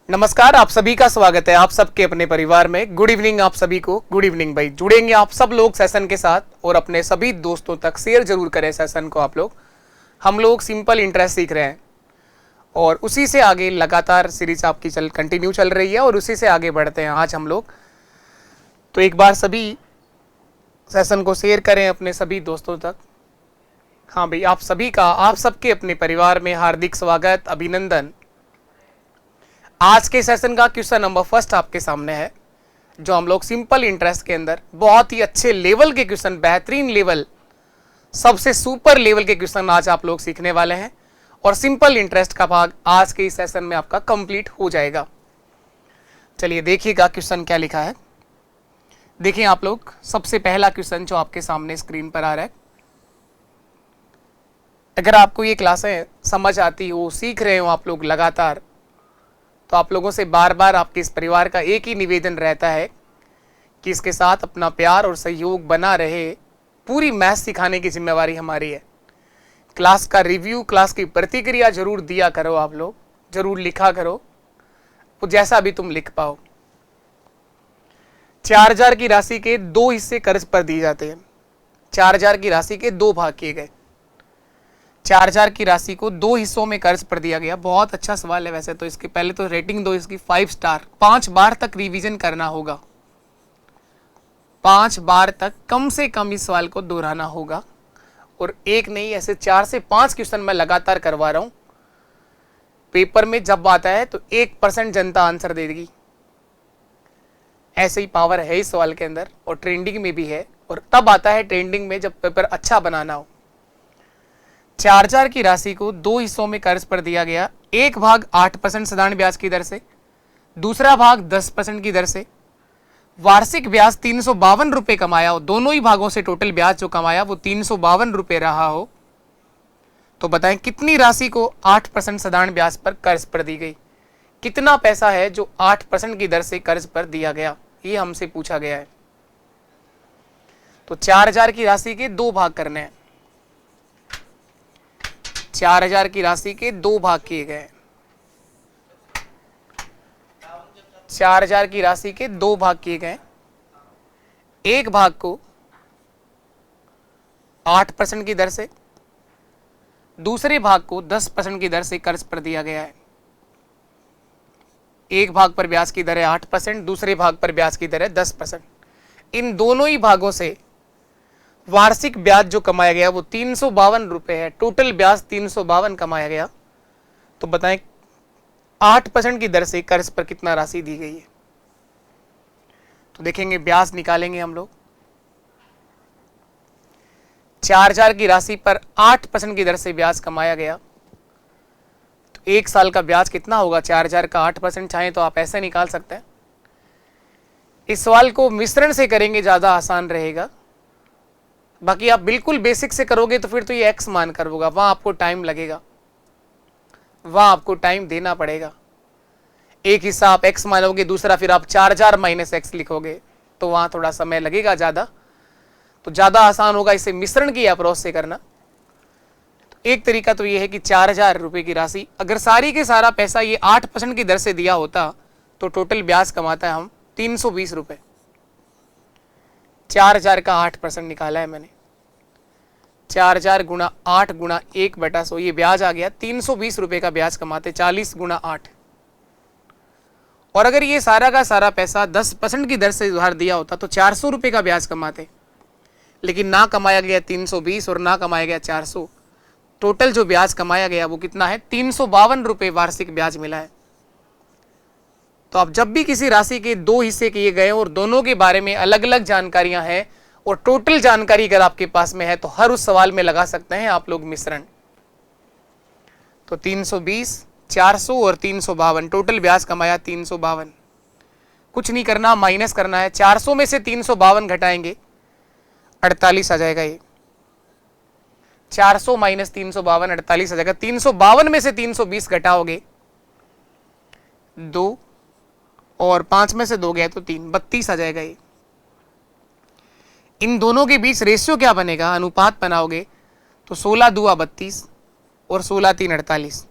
नमस्कार, आप सभी का स्वागत है आप सबके अपने परिवार में। गुड इवनिंग आप सभी को। गुड इवनिंग भाई। जुड़ेंगे आप सब लोग सेशन के साथ और अपने सभी दोस्तों तक शेयर जरूर करें सेशन को। आप लोग हम लोग सिंपल इंटरेस्ट सीख रहे हैं और उसी से आगे लगातार सीरीज आपकी कंटिन्यू चल रही है और उसी से आगे बढ़ते हैं आज हम लोग। तो एक बार सभी सेशन को शेयर करें अपने सभी दोस्तों तक। हाँ भाई, आप सभी का आप सबके अपने परिवार में हार्दिक स्वागत, अभिनंदन। आज के सेशन का क्वेश्चन नंबर फर्स्ट आपके सामने है, जो हम लोग सिंपल इंटरेस्ट के अंदर बहुत ही अच्छे लेवल के क्वेश्चन, बेहतरीन लेवल, सबसे सुपर लेवल के क्वेश्चन आज आप लोग सीखने वाले हैं और सिंपल इंटरेस्ट का भाग आज के इस सेशन में आपका कंप्लीट हो जाएगा। चलिए देखिएगा क्वेश्चन क्या लिखा है। देखिए आप लोग, सबसे पहला क्वेश्चन जो आपके सामने स्क्रीन पर आ रहा है, अगर आपको ये क्लासें समझ आती हो, सीख रहे हो आप लोग लगातार, तो आप लोगों से बार बार आपके इस परिवार का एक ही निवेदन रहता है कि इसके साथ अपना प्यार और सहयोग बना रहे। पूरी मैथ सिखाने की जिम्मेवारी हमारी है। क्लास का रिव्यू, क्लास की प्रतिक्रिया जरूर दिया करो, आप लोग जरूर लिखा करो, वो जैसा भी तुम लिख पाओ। 4000 की राशि के 2 हिस्से कर्ज पर दिए जाते हैं। 4000 की राशि के 2 भाग किए गए। 4000 की राशि को 2 हिस्सों में कर्ज पर दिया गया। बहुत अच्छा सवाल है वैसे तो। इसके पहले तो रेटिंग दो इसकी 5 स्टार। 5 बार तक रिवीजन करना होगा, 5 बार तक कम से कम इस सवाल को दोहराना होगा। और एक नहीं, ऐसे 4 से 5 क्वेश्चन मैं लगातार करवा रहा हूं। पेपर में जब आता है तो 1% जनता आंसर दे देगी। ऐसे ही पावर है इस सवाल के अंदर और ट्रेंडिंग में भी है। और तब आता है ट्रेंडिंग में जब पेपर अच्छा बनाना हो। 4000 की राशि को 2 हिस्सों में कर्ज पर दिया गया। एक भाग 8% साधारण ब्याज की दर से, दूसरा भाग 10% की दर से। वार्षिक ब्याज 352 रुपए कमाया हो। दोनों ही भागों से टोटल ब्याज जो कमाया वो 352 रुपए रहा हो। तो बताएं कितनी राशि को 8% साधारण ब्याज पर कर्ज पर दी गई। कितना पैसा है जो 8% की दर से कर्ज पर दिया गया, ये हमसे पूछा गया है। तो 4000 की राशि के 2 भाग करने हैं। 4000 की राशि के 2 भाग किए गए। 4000 की राशि के 2 भाग किए गए। एक भाग को 8% की दर से, दूसरे भाग को 10% की दर से कर्ज पर दिया गया है। एक भाग पर ब्याज की दर है 8%, दूसरे भाग पर ब्याज की दर है 10%। इन दोनों ही भागों से वार्षिक ब्याज जो कमाया गया वो 352 रुपए है। टोटल ब्याज 352 कमाया गया। तो बताएं 8% की दर से कर्ज पर कितना राशि दी गई है। तो देखेंगे, ब्याज निकालेंगे हम लोग। 4000 की राशि पर 8% की दर से ब्याज कमाया गया तो 1 साल का ब्याज कितना होगा। 4000 का 8%, चाहे तो आप ऐसे निकाल सकते हैं। इस सवाल को मिश्रण से करेंगे, ज्यादा आसान रहेगा। बाकी आप बिल्कुल बेसिक से करोगे तो फिर तो ये x मान कर होगा, वहां आपको टाइम लगेगा, वहां आपको टाइम देना पड़ेगा। एक हिस्सा आप x मानोगे, दूसरा फिर आप 4000 माइनस x लिखोगे, तो वहां थोड़ा समय लगेगा ज्यादा। तो ज्यादा आसान होगा इसे मिश्रण की अप्रोच से करना। तो एक तरीका तो ये है कि 4000 रुपए की राशि, अगर सारी के सारा पैसा ये 8% की दर से दिया होता तो टोटल ब्याज कमाता है हम 320 रुपए। 4000 का 8% निकाला है मैंने। 4000 गुणा 8 गुणा 1/100, ये ब्याज आ गया। 320 रुपए का ब्याज कमाते 40 गुणा 8। और अगर ये सारा का सारा पैसा 10% की दर से उधार दिया होता तो 400 रुपए का ब्याज कमाते। लेकिन ना कमाया गया 320 और ना कमाया गया 400। टोटल जो ब्याज कमाया गया वो कितना है, 352 रुपए वार्षिक ब्याज मिला है। तो आप जब भी किसी राशि के 2 हिस्से किए गए और दोनों के बारे में अलग अलग जानकारियां हैं और टोटल जानकारी अगर आपके पास में है तो हर उस सवाल में लगा सकते हैं आप लोग मिश्रण। तो 320, 400 और 352, टोटल ब्याज कमाया 352। कुछ नहीं करना, माइनस करना है। 400 में से 352 घटाएंगे 48 आ जाएगा। ये 400 माइनस 352 48 आ जाएगा। 352 में से 320 घटाओगे 2 और 5 में से 2 गया तो 3, 32 आ जाएगा। ये इन दोनों के बीच रेशियो क्या बनेगा, अनुपात बनाओगे तो 16 दूआ 32 और 16 3 48।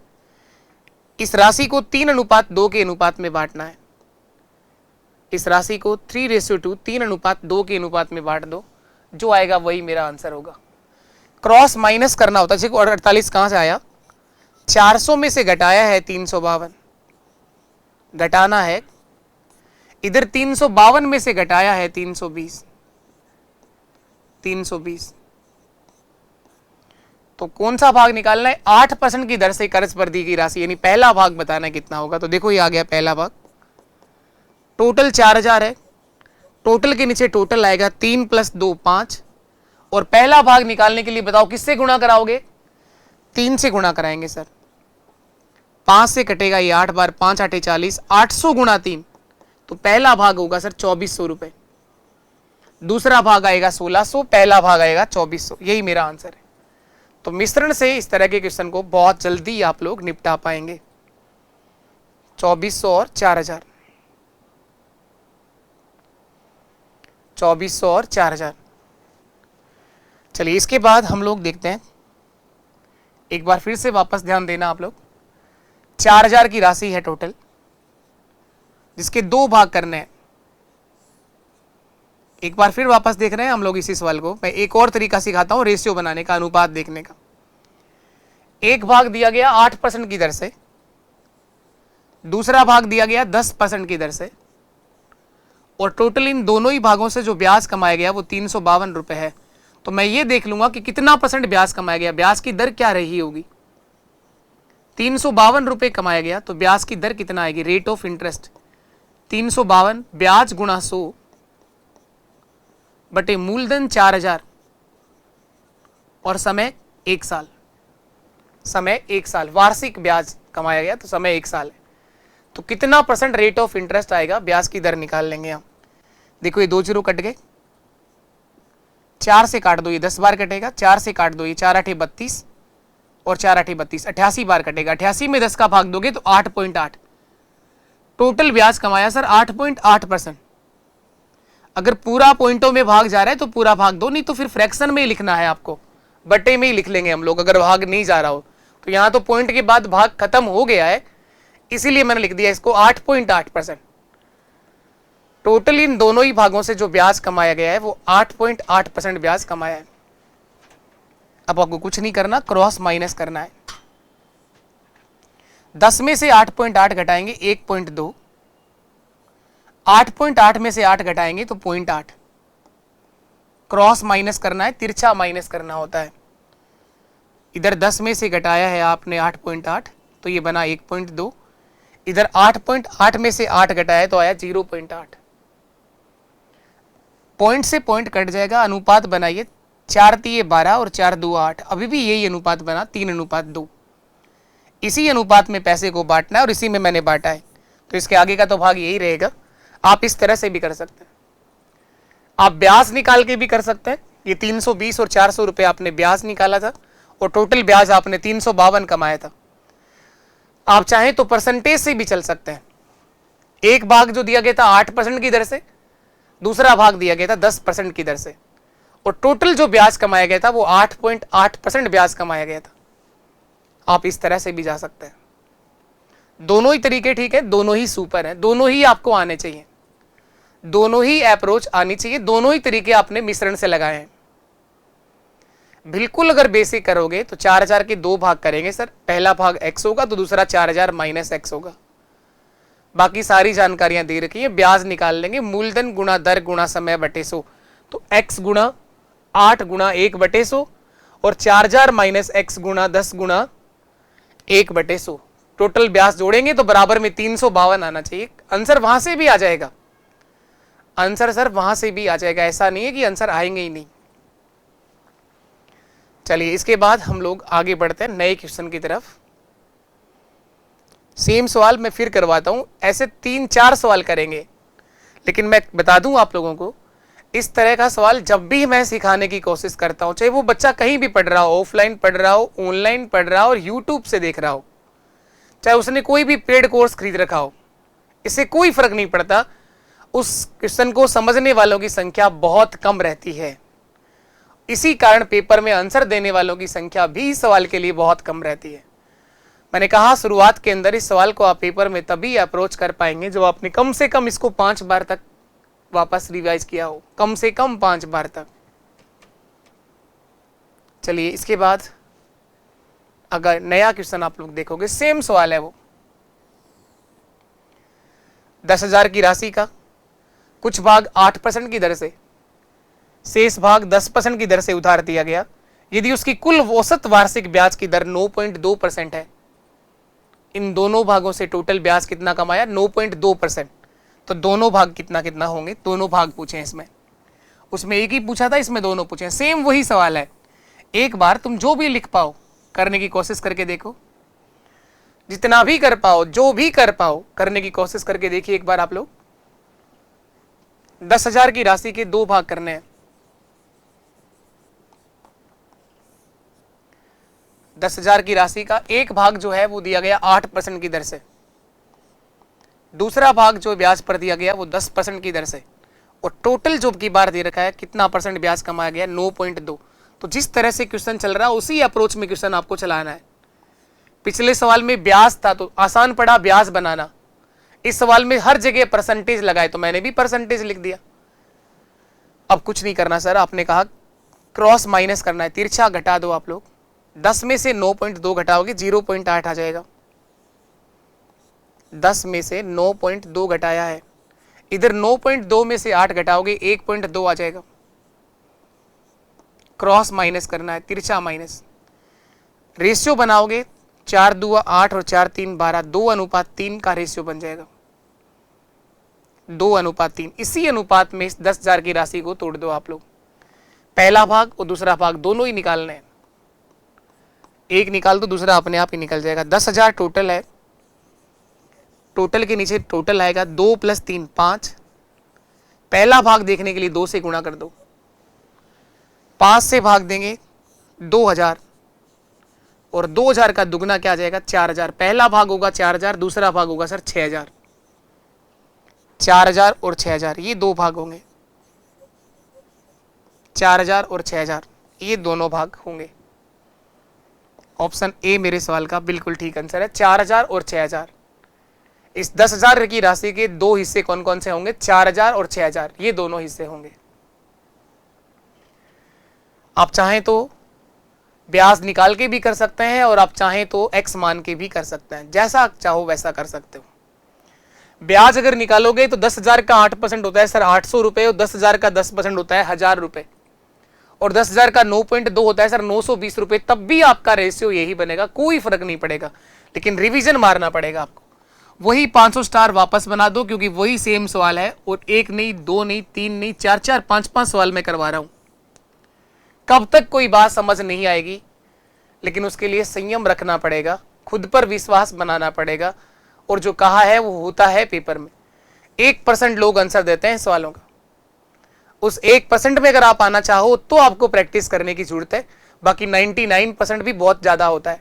इस राशि को 3:2 के अनुपात में बांटना है। इस राशि को 3:2 3:2 के अनुपात में बांट दो, जो आएगा वही मेरा आंसर होगा। क्रॉस माइनस करना होता है। देखो 48 कहां से आया, 400 में से घटाया है 352, घटाना है। इधर 352 में से घटाया है 320, 320। तो कौन सा भाग निकालना है? 8% की दर से कर्ज पर दी गई राशि, यानी पहला भाग बताना है कितना होगा। तो देखो ये आ गया पहला भाग। टोटल 4000 है, टोटल के नीचे टोटल आएगा 3 + 2 5, और पहला भाग निकालने के लिए बताओ किससे गुणा कराओगे? 3 से गुणा कराएंगे सर। 5 से कटेगा ये 8 बार 5 8 40, 800 गुणा 3, तो पहला भाग होगा सर 2400 रुपए, दूसरा भाग आएगा 1600, पहला भाग आएगा 2400। यही मेरा आंसर है। तो मिश्रण से इस तरह के क्वेश्चन को बहुत जल्दी आप लोग निपटा पाएंगे। 2400 और 4000, 2400 और 4000। चलिए इसके बाद हम लोग देखते हैं, एक बार फिर से वापस ध्यान देना आप लोग। 4000 की राशि है टोटल, जिसके 2 भाग करने हैं। एक बार फिर वापस देख रहे हैं हम लोग इसी सवाल को। मैं एक और तरीका सिखाता हूं रेशियो बनाने का, अनुपात देखने का। एक भाग दिया गया 8% की दर से, दूसरा भाग दिया गया 10% की दर से, और टोटल इन दोनों ही भागों से जो ब्याज कमाया गया वो 352 रुपए है। तो मैं ये देख लूंगा कि कितना % ब्याज कमाया गया, ब्याज की दर क्या रही होगी। 352 रुपए कमाया गया तो ब्याज की दर कितना आएगी? रेट ऑफ इंटरेस्ट 352 ब्याज गुणा 100 बटे मूलधन 4000 और समय 1 साल। समय 1 साल, वार्षिक ब्याज कमाया गया तो समय 1 साल है। तो कितना % रेट ऑफ इंटरेस्ट आएगा, ब्याज की दर निकाल लेंगे हम। देखो ये 2 जीरो कट गए, 4 से काट दो ये 10 बार कटेगा, 4 से काट दो ये 4 8 32 और 4 8 32, 88 बार कटेगा। 88 में 10 का भाग दोगे तो 8.8। टोटल ब्याज कमाया सर 8.8%। अगर पूरा पॉइंटों में भाग जा रहा है तो पूरा भाग दो, नहीं तो फिर फ्रैक्शन में ही लिखना है आपको, बटे में ही लिख लेंगे हम लोग अगर भाग नहीं जा रहा हो तो। यहां तो पॉइंट के बाद भाग खत्म हो गया है, इसीलिए मैंने लिख दिया इसको 8.8%। टोटल इन दोनों ही भागों से जो ब्याज कमाया गया है वो 8.8% ब्याज कमाया है। अब आपको कुछ नहीं करना, क्रॉस माइनस करना है। 10 में से 8.8 घटाएंगे 1.2, 8.8 में से 8 घटाएंगे तो 0.8। क्रॉस माइनस करना है, तिरछा माइनस करना होता है। इधर 10 में से घटाया है आपने 8.8 तो ये बना 1.2, इधर 8.8 में से 8 घटाया तो आया 0.8। पॉइंट से पॉइंट कट जाएगा, अनुपात बनाइए 4 3 12 और 4 2 8। अभी भी यही अनुपात बना 3:2। इसी अनुपात में पैसे को बांटना है और इसी में मैंने बांटा है, तो इसके आगे का तो भाग यही रहेगा। आप इस तरह से भी कर सकते हैं, आप ब्याज निकाल के भी कर सकते हैं। ये 320 और 400 रुपए आपने ब्याज निकाला था और टोटल ब्याज आपने 352 कमाया था। आप चाहें तो परसेंटेज से भी चल सकते हैं। एक भाग जो दिया गया था 8% की दर से, दूसरा भाग दिया गया था 10% की दर से, और टोटल जो ब्याज कमाया गया था वो 8.8% ब्याज कमाया गया था। आप इस तरह से भी जा सकते हैं। दोनों ही तरीके ठीक है, दोनों ही सुपर हैं, दोनों ही आपको आने चाहिए, दोनों ही अप्रोच आनी चाहिए, दोनों ही तरीके आपने मिश्रण से लगाए हैं। बिल्कुल अगर बेसिक करोगे तो 4000 के 2 भाग करेंगे सर, पहला भाग x होगा तो दूसरा 4000 - x होगा। बाकी सारी जानकारियां दे रखी है, ब्याज निकाल लेंगे, मूलधन गुणा दर गुणा समय बटे 100, तो x गुणा 8 गुणा 1 बटे 100 और 4000 - x गुणा 10 गुणा 1 बटे 100। टोटल ब्याज जोड़ेंगे तो बराबर में 352 आना चाहिए। आंसर वहां से भी आ जाएगा, आंसर सर वहां से भी आ जाएगा, ऐसा नहीं है कि आंसर आएंगे ही नहीं। चलिए इसके बाद हम लोग आगे बढ़ते हैं नए क्वेश्चन की तरफ। सेम सवाल मैं फिर करवाता हूं, ऐसे 3-4 सवाल करेंगे, लेकिन मैं बता दूं आप लोगों को, इस तरह का सवाल जब भी मैं सिखाने की कोशिश करता हूं, चाहे वो बच्चा कहीं भी पढ़ रहा हो, ऑफलाइन पढ़ रहा हो, ऑनलाइन पढ़ रहा हो और यूट्यूब से देख रहा हो, चाहे उसने कोई भी पेड कोर्स खरीद रखा हो, इससे कोई फर्क नहीं पड़ता, उस क्वेश्चन को समझने वालों की संख्या बहुत कम रहती है। इसी कारण पेपर में आंसर देने वालों की संख्या भी इस सवाल के लिए बहुत कम रहती है। मैंने कहा शुरुआत के अंदर इस सवाल को आप पेपर में तभी अप्रोच कर पाएंगे जब आपने कम से कम इसको 5 बार तक वापस रिवाइज किया हो, कम से कम 5 बार तक। चलिए इसके बाद अगर नया क्वेश्चन आप लोग देखोगे, सेम सवाल है वो 10,000 की राशि का कुछ भाग 8% की दर से, शेष भाग 10% की दर से उधार दिया गया। यदि उसकी कुल औसत वार्षिक ब्याज की दर 9.2% है, इन दोनों भागों से टोटल ब्याज कितना कमाया 9.2%, तो दोनों भाग कितना कितना होंगे, दोनों भाग पूछे इसमें। उसमें एक ही पूछा था, इसमें दोनों पूछे, सेम वही सवाल है। एक बार तुम जो भी लिख पाओ करने की कोशिश करके देखो, जितना भी कर पाओ, जो भी कर पाओ करने की कोशिश करके देखिए एक बार आप लोग। 10,000 की राशि के 2 भाग करने हैं। 10,000 की राशि का एक भाग जो है वो दिया गया 8% की दर से, दूसरा भाग जो ब्याज पर दिया गया वो 10% की दर से, और टोटल जो की बार दे रखा है कितना परसेंट ब्याज कमाया गया 9.2। तो जिस तरह से क्वेश्चन चल रहा है उसी अप्रोच में क्वेश्चन आपको चलाना है। पिछले सवाल में ब्याज था तो आसान पड़ा ब्याज बनाना, इस सवाल में हर जगह परसेंटेज लगाए तो मैंने भी परसेंटेज लिख दिया। अब कुछ नहीं करना सर, आपने कहा क्रॉस माइनस करना है, तिरछा घटा दो आप लोग। 10 में से 9.2 घटाओगे 0.8 आ जाएगा। 10 में से 9.2 घटाया है, इधर 9.2 में से 8 घटाओगे 1.2 आ जाएगा। क्रॉस माइनस करना है, तिरछा माइनस। रेशियो बनाओगे 4 दूआ 8 और 4 3 12, 2:3 का रेशियो बन जाएगा, 2:3। इसी अनुपात में इस 10,000 की राशि को तोड़ दो आप लोग। पहला भाग और दूसरा भाग दोनों ही निकालने हैं, एक निकाल दो दूसरा अपने आप ही निकल जाएगा। 10,000 टोटल है, टोटल के नीचे टोटल आएगा 2 + 3 5। पहला भाग देखने के लिए 2 से गुणा कर दो, 5 से भाग देंगे 2,000, और 2,000 का दुगना क्या आ जाएगा 4,000। पहला भाग होगा 4,000, दूसरा भाग होगा सर 6,000। 4,000 और 6,000 ये 2 भाग होंगे, 4,000 और 6,000 ये दोनों भाग होंगे। ऑप्शन ए मेरे सवाल का बिल्कुल ठीक आंसर है, 4,000 और 6,000। इस 10,000 की राशि के 2 हिस्से कौन कौन से होंगे, 4,000 और 6,000 ये दोनों हिस्से होंगे। आप चाहें तो ब्याज निकाल के भी कर सकते हैं और आप चाहें तो एक्स मान के भी कर सकते हैं, जैसा चाहो वैसा कर सकते हो। ब्याज अगर निकालोगे तो 10,000 का 8% होता है सर 800 रुपए, और 10,000 का 10% होता है 1,000 रुपए, और 10,000 का 9.2 होता है सर 920 रुपए। तब भी आपका रेशियो यही बनेगा, कोई फर्क नहीं पड़ेगा, लेकिन रिवीजन मारना पड़ेगा आपको। वही 500 स्टार वापस बना दो, क्योंकि वही सेम सवाल है, और 1 नहीं 2 नहीं 3 नहीं 4 5 सवाल मैं करवा रहा हूं। कब तक कोई बात समझ नहीं आएगी, लेकिन उसके लिए संयम रखना पड़ेगा, खुद पर विश्वास बनाना पड़ेगा, और जो कहा है वो होता है पेपर में। 1% लोग आंसर देते हैं सवालों का, उस 1% में अगर आप आना चाहो तो आपको प्रैक्टिस करने की जरूरत है, बाकी 99% भी बहुत ज्यादा होता है।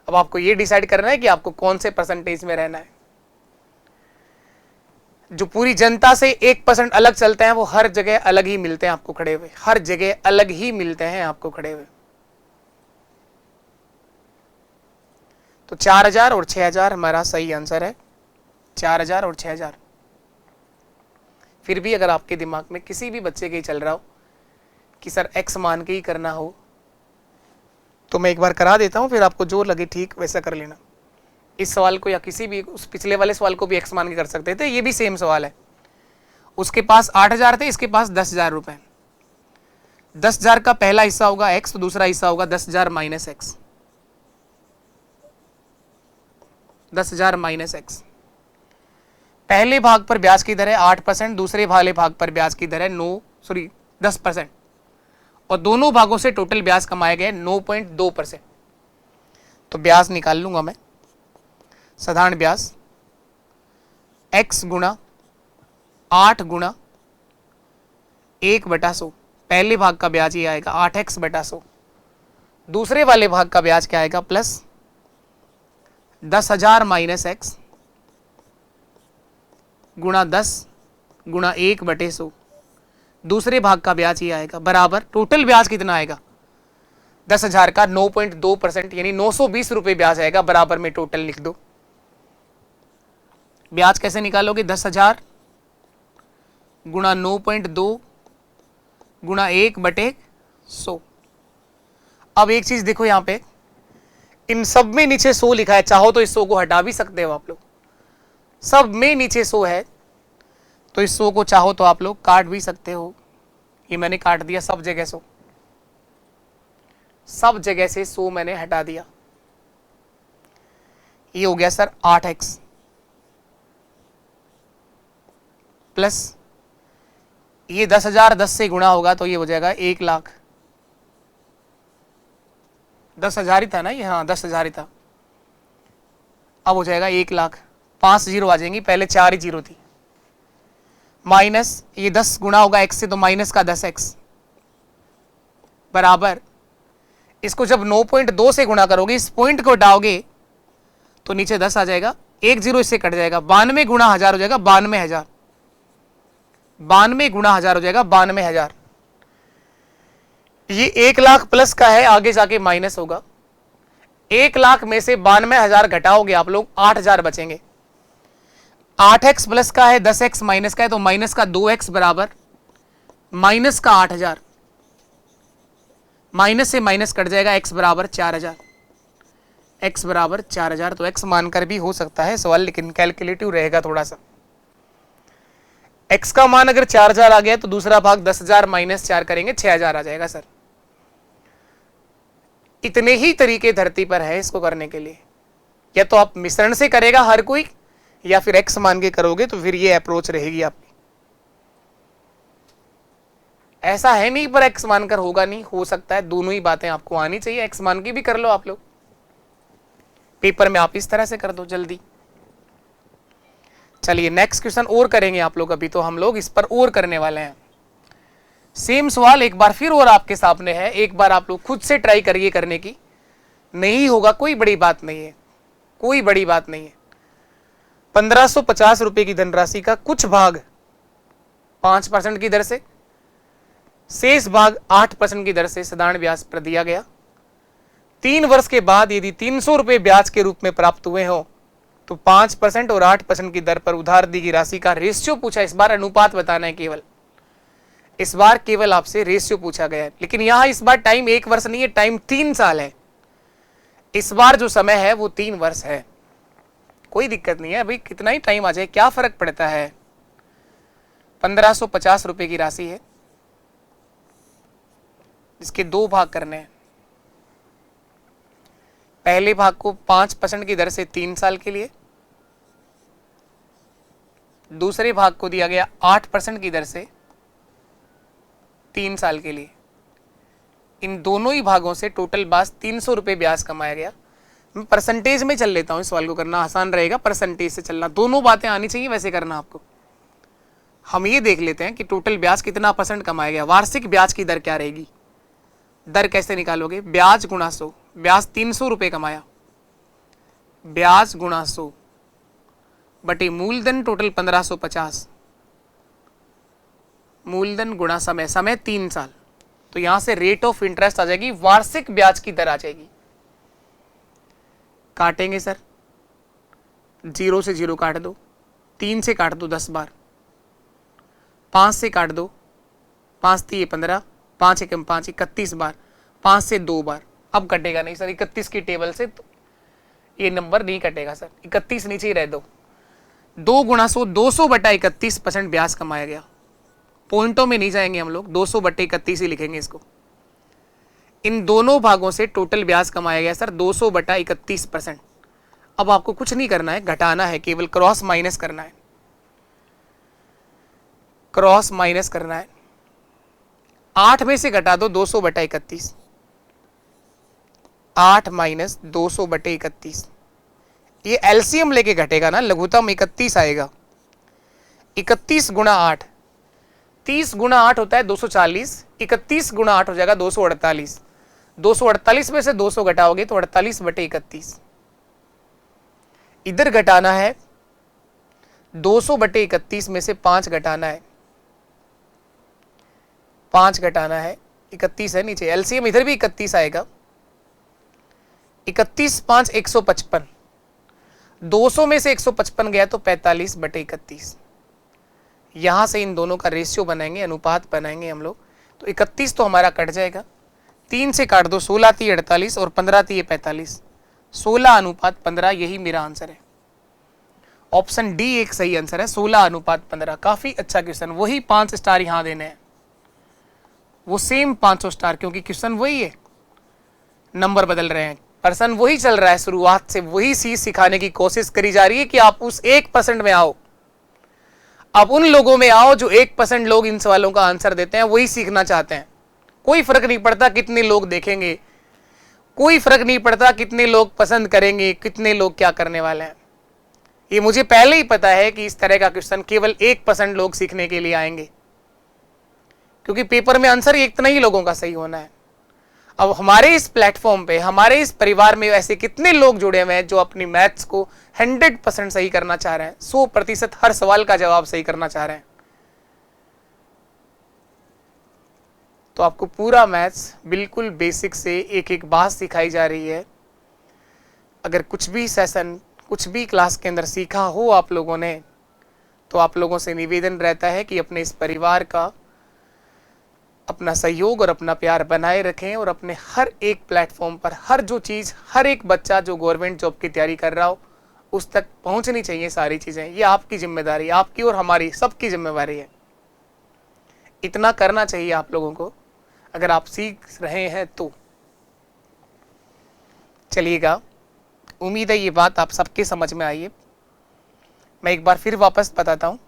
अब आपको ये डिसाइड करना है कि आपको कौन से परसेंटेज में रहना है। जो पूरी जनता से 1% अलग चलते हैं वो हर जगह अलग ही मिलते हैं आपको खड़े हुए, हर जगह अलग ही मिलते हैं आपको खड़े हुए। तो 4,000 और 6,000 हमारा सही आंसर है, 4,000 और 6,000। फिर भी अगर आपके दिमाग में किसी भी बच्चे के ही चल रहा हो कि सर एक्स मान के ही करना हो, तो मैं एक बार करा देता हूं, फिर आपको जो लगे ठीक वैसा कर लेना। इस सवाल को या किसी भी उस पिछले वाले सवाल को भी एक्स मान के कर सकते थे, ये भी सेम सवाल है। उसके पास 8,000 थे, इसके पास 10,000 रुपए। 10,000 का पहला हिस्सा होगा एक्स, तो दूसरा हिस्सा होगा 10,000 माइनस एक्स। 10,000 minus x. पहले भाग पर ब्याज की दर है 8%, दूसरे वाले भाग पर ब्याज की दर है 10%, और दोनों भागों से टोटल ब्याज कमाए गए 9.2%। तो ब्याज निकाल लूंगा मैं, साधारण ब्याज x गुणा 8 गुणा 1/100। पहले भाग का ब्याज ये आएगा 8x/100, दूसरे वाले भाग का ब्याज क्या आएगा प्लस 10,000 माइनस एक्स गुणा 10 गुणा 1/100, दूसरे भाग का ब्याज ये आएगा बराबर, टोटल ब्याज कितना आएगा 10,000 का 9.2% यानी 920 रुपए ब्याज आएगा, बराबर में टोटल लिख दो। ब्याज कैसे निकालोगे? 10,000 गुणा 9.2 गुणा 1/100। अब एक चीज देखो यहां पे, इन सब में नीचे 100 लिखा है, चाहो तो इस 100 को हटा भी सकते हो आप लोग। सब में नीचे 100 है तो इस 100 को चाहो तो आप लोग काट भी सकते हो। ये मैंने काट दिया सब जगह 100, सब जगह से 100 मैंने हटा दिया। ये हो गया सर 8x प्लस ये 10,000 10 से गुणा होगा तो ये हो जाएगा 1,00,000। 10,000 ही था ना ये, हाँ 10,000 ही था। अब हो जाएगा 1,00,000, 5 जीरो आ जाएंगी, पहले 4 ही जीरो थी। माइनस ये 10 गुणा होगा x से तो माइनस का 10x बराबर, इसको जब 9.2 से गुणा करोगे, इस पॉइंट को हटाओगे तो नीचे 10 आ जाएगा, 1 जीरो इससे कट जाएगा, 92 गुणा 1000 हो जाएगा 92,000। 92 गुणा 1000 हो जाएगा 92,000। ये 1,00,000 प्लस का है, आगे जाके माइनस होगा। 1,00,000 में से 92,000 घटाओगे आप लोग, 8,000 बचेंगे। 8x प्लस का है, 10x माइनस का है तो माइनस का 2x बराबर माइनस का 8,000। माइनस से माइनस कट जाएगा, x बराबर 4,000। x बराबर 4,000, तो x मानकर भी हो सकता है सवाल, लेकिन कैलकुलेटिव रहेगा थोड़ा सा। x का मान अगर 4,000 आ गया तो दूसरा भाग 10,000 माइनस 4 करेंगे, 6,000 आ जाएगा सर। इतने ही तरीके धरती पर है इसको करने के लिए, या तो आप मिश्रण से करेगा हर कोई, या फिर x मान के करोगे तो फिर ये अप्रोच रहेगी आपकी। ऐसा है नहीं पर x मानकर होगा नहीं, हो सकता है। दोनों ही बातें आपको आनी चाहिए, x मान के भी कर लो आप लोग, पेपर में आप इस तरह से कर दो जल्दी। चलिए नेक्स्ट क्वेश्चन और करेंगे आप लोग, अभी तो हम लोग इस पर और करने वाले हैं। सेम सवाल एक बार फिर और आपके सामने है, एक बार आप लोग खुद से ट्राई करिए करने की। नहीं होगा कोई बड़ी बात नहीं है, कोई बड़ी बात नहीं है। 1550 रुपए की धनराशि का कुछ भाग 5% की दर से, शेष भाग 8% की दर से साधारण ब्याज पर दिया गया। 3 वर्ष के बाद यदि 300 रुपए ब्याज के रूप में प्राप्त हुए हो तो 5% और 8% की दर पर उधार दी गई राशि का रेशियो पूछा। इस बार अनुपात बताना है केवल, इस बार केवल आपसे रेशियो पूछा गया है। लेकिन यहां इस बार टाइम 1 वर्ष नहीं है, टाइम 3 साल है। इस बार जो समय है वो 3 वर्ष है, कोई दिक्कत नहीं है। अभी कितना ही टाइम आ जाए क्या फर्क पड़ता है। 1550 रुपए की राशि है, इसके 2 भाग करने हैं। पहले भाग को 5% की दर से 3 साल के लिए, दूसरे भाग को दिया गया 8% की दर से 3 साल के लिए। इन दोनों ही भागों से टोटल ब्याज 300 रुपए ब्याज कमाया गया। मैं परसेंटेज में चल लेता हूं, इस सवाल को करना आसान रहेगा, परसेंटेज से चलना। दोनों बातें आनी चाहिए वैसे करना आपको। हम ये देख लेते हैं कि टोटल ब्याज कितना % कमाया गया। वार्षिक ब्याज की दर क्या रहेगी, दर कैसे निकालोगे? ब्याज गुणा 100, ब्याज 300 रुपए कमाया, ब्याज गुणा 100 बटे मूलधन टोटल 1550, मूलधन गुणा समय, समय 3 साल। तो यहां से रेट ऑफ इंटरेस्ट आ जाएगी, वार्षिक ब्याज की दर आ जाएगी। काटेंगे सर, 0 से 0 काट दो, 3 से काट दो 10 बार, 5 से काट दो, 5 3 15, 5 एकम 5 31 बार, 5 से 2 बार। अब कटेगा नहीं सर, 31 की टेबल से तो ये नंबर नहीं कटेगा सर, 31 नीचे ही रह दो। 2 गुणा 100, 200 बटा 31% ब्याज कमाया गया। पॉइंटों में नहीं जाएंगे हम लोग, 200 बटे 31 ही लिखेंगे इसको। इन दोनों भागों से टोटल ब्याज कमाया गया सर 200 बटा 31%। अब आपको कुछ नहीं करना है, घटाना है, केवल क्रॉस माइनस करना है, क्रॉस माइनस करना है। 8 में से घटा दो 200 बटा 31, 8 माइनस 200 बटे 31। ये एलसीएम लेके घटेगा ना, लघुत्तम 31 आएगा। 31 गुणा 8, 30 गुणा 8 होता है 240, 31 गुणा 8 हो जाएगा 248। 248 में से 200 घटाओगे तो 48 बटे 31। इधर घटाना है 200 बटे 31 में से 5 घटाना है, 5 घटाना है, 31 है नीचे। एलसीएम इधर भी 31 आएगा, 31/5 155, 200 में से 155 गया तो 45/31। यहां से इन दोनों का रेशियो बनाएंगे, अनुपात बनाएंगे हम लोग। तो 31 तो हमारा कट जाएगा, 3 से काट दो, 16 × 48 और 15 × 45, 16:15। यही मेरा आंसर है। ऑप्शन डी एक सही आंसर है, 16:15। काफी अच्छा क्वेश्चन। वही 5 स्टार यहां देने हैं, वो सेम 500 स्टार, क्योंकि क्वेश्चन वही है, नंबर बदल रहे हैं, पर्सन वही चल रहा है, शुरुआत से वही चीज सिखाने की कोशिश करी जा रही है कि आप उस 1% में आओ, आप उन लोगों में आओ जो 1% लोग इन सवालों का आंसर देते हैं, वही सीखना चाहते हैं। कोई फर्क नहीं पड़ता कितने लोग देखेंगे, कोई फर्क नहीं पड़ता कितने लोग पसंद करेंगे, कितने लोग क्या करने वाले हैं। ये मुझे पहले ही पता है कि इस तरह का क्वेश्चन केवल 1% लोग सीखने के लिए आएंगे, क्योंकि पेपर में आंसर इतना ही लोगों का सही होना है। अब हमारे इस प्लेटफॉर्म पे, हमारे इस परिवार में ऐसे कितने लोग जुड़े हुए हैं जो अपनी मैथ्स को 100% सही करना चाह रहे हैं, 100% हर सवाल का जवाब सही करना चाह रहे हैं। तो आपको पूरा मैथ्स बिल्कुल बेसिक से एक एक बात सिखाई जा रही है। अगर कुछ भी सेशन, कुछ भी क्लास के अंदर सीखा हो आप लोगों ने, तो आप लोगों से निवेदन रहता है कि अपने इस परिवार का अपना सहयोग और अपना प्यार बनाए रखें, और अपने हर एक प्लेटफॉर्म पर हर जो चीज़, हर एक बच्चा जो गवर्नमेंट जॉब की तैयारी कर रहा हो उस तक पहुंचनी चाहिए सारी चीज़ें। ये आपकी जिम्मेदारी, आपकी और हमारी सबकी जिम्मेदारी है। इतना करना चाहिए आप लोगों को, अगर आप सीख रहे हैं तो। चलिएगा, उम्मीद है ये बात आप सबके समझ में आई है। मैं एक बार फिर वापस बताता हूँ।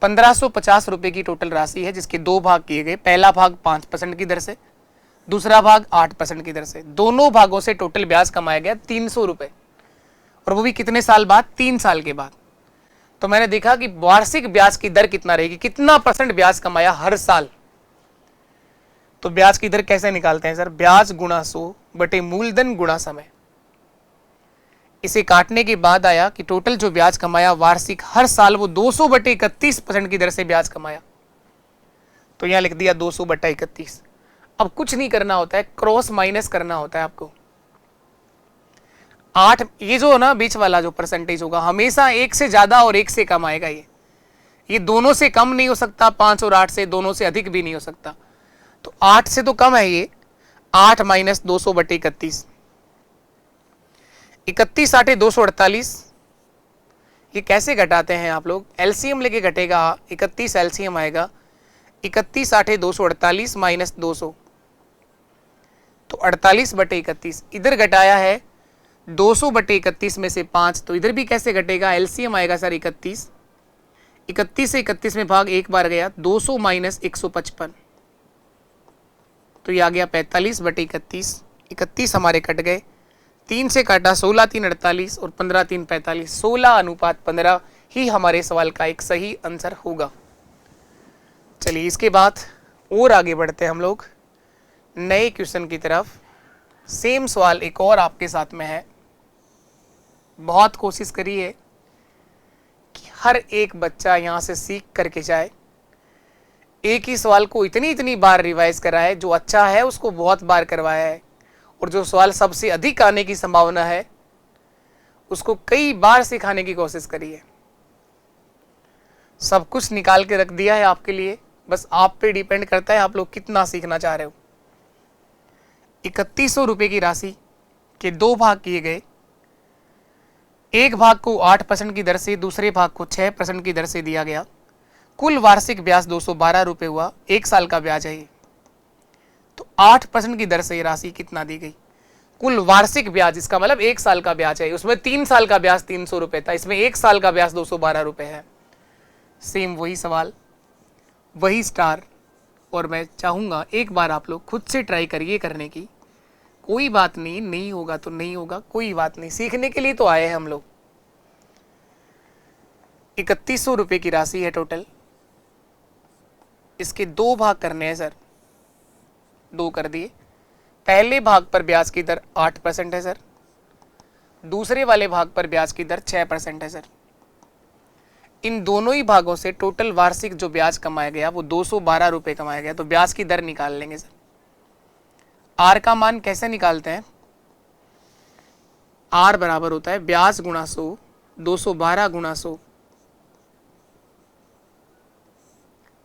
1550 रुपए की टोटल राशि है, जिसके 2 भाग किए गए। पहला भाग 5% की दर से, दूसरा भाग 8% की दर से। दोनों भागों से टोटल ब्याज कमाया गया 300 रुपए, और वो भी कितने साल बाद? 3 साल के बाद। तो मैंने देखा कि वार्षिक ब्याज की दर कितना रहेगी, कितना % ब्याज कमाया हर साल। तो ब्याज की दर कैसे निकालते हैं सर? ब्याज गुणा 100 बटे मूलधन गुणा समय। इसे काटने के बाद आया कि टोटल जो ब्याज कमाया वार्षिक हर साल, वो 200/31% की दर से ब्याज कमाया। तो यहां लिख दिया 200/31। अब कुछ नहीं करना होता है, क्रॉस माइनस करना होता है आपको। 8, ये जो ना बीच वाला जो परसेंटेज होगा, हमेशा 1 से ज्यादा और 1 से कम आएगा। ये दोनों से कम नहीं हो सकता, 5 और 8 से, दोनों से अधिक भी नहीं हो सकता। तो 8 से तो कम है ये, 8 - 200/31। 31 8 248। ये कैसे घटाते हैं आप लोग? एलसीएम लेके घटेगा। 31 एलसीएम आएगा, 31 8 248 - 200, तो 48/31। इधर घटाया है 200/31 में से 5, तो इधर भी कैसे घटेगा? एलसीएम आएगा सर 31, 31 से 31 में भाग एक बार गया, 200 - 155, तो ये आ गया 45/31। 31 हमारे कट गए, 3 से काटा, 16 3 48 और 15 3 45, 16:15 ही हमारे सवाल का एक सही आंसर होगा। चलिए, इसके बाद और आगे बढ़ते हैं हम लोग नए क्वेश्चन की तरफ। सेम सवाल एक और आपके साथ में है। बहुत कोशिश करिए कि हर एक बच्चा यहाँ से सीख करके जाए, एक ही सवाल को इतनी बार रिवाइज कराए। जो अच्छा है उसको बहुत बार करवाया है, और जो सवाल सबसे अधिक आने की संभावना है उसको कई बार सिखाने की कोशिश करिए। सब कुछ निकाल के रख दिया है आपके लिए, बस आप पे डिपेंड करता है आप लोग कितना सीखना चाह रहे हो। 3100 रुपए की राशि के 2 भाग किए गए। एक भाग को 8% की दर से, दूसरे भाग को 6% की दर से दिया गया। कुल वार्षिक ब्याज 212 रुपए हुआ। 1 साल का ब्याज है ये। तो 8% की दर से ये राशि कितना दी गई? कुल वार्षिक ब्याज, इसका मतलब 1 साल का ब्याज है। उसमें 3 साल का ब्याज 300 रुपए था, इसमें 1 साल का ब्याज 212 रुपए है। सेम वही सवाल, वही स्टार, और मैं चाहूंगा एक बार आप लोग खुद से ट्राई करिए करने की। कोई बात नहीं, नहीं होगा तो नहीं होगा, कोई बात नहीं, सीखने के लिए तो आए हैं हम लोग। 3100 रुपए की राशि है टोटल। इसके 2 भाग करने हैं सर, 2 कर दिए। पहले भाग पर ब्याज की दर 8% है सर, दूसरे वाले भाग पर ब्याज की दर 6% है सर। इन दोनों ही भागों से टोटल वार्षिक जो ब्याज कमाया गया वो 212 रुपए कमाया गया। तो ब्याज की दर निकाल लेंगे सर। आर का मान कैसे निकालते हैं? आर बराबर होता है ब्याज गुणा 100, 212 गुणा 100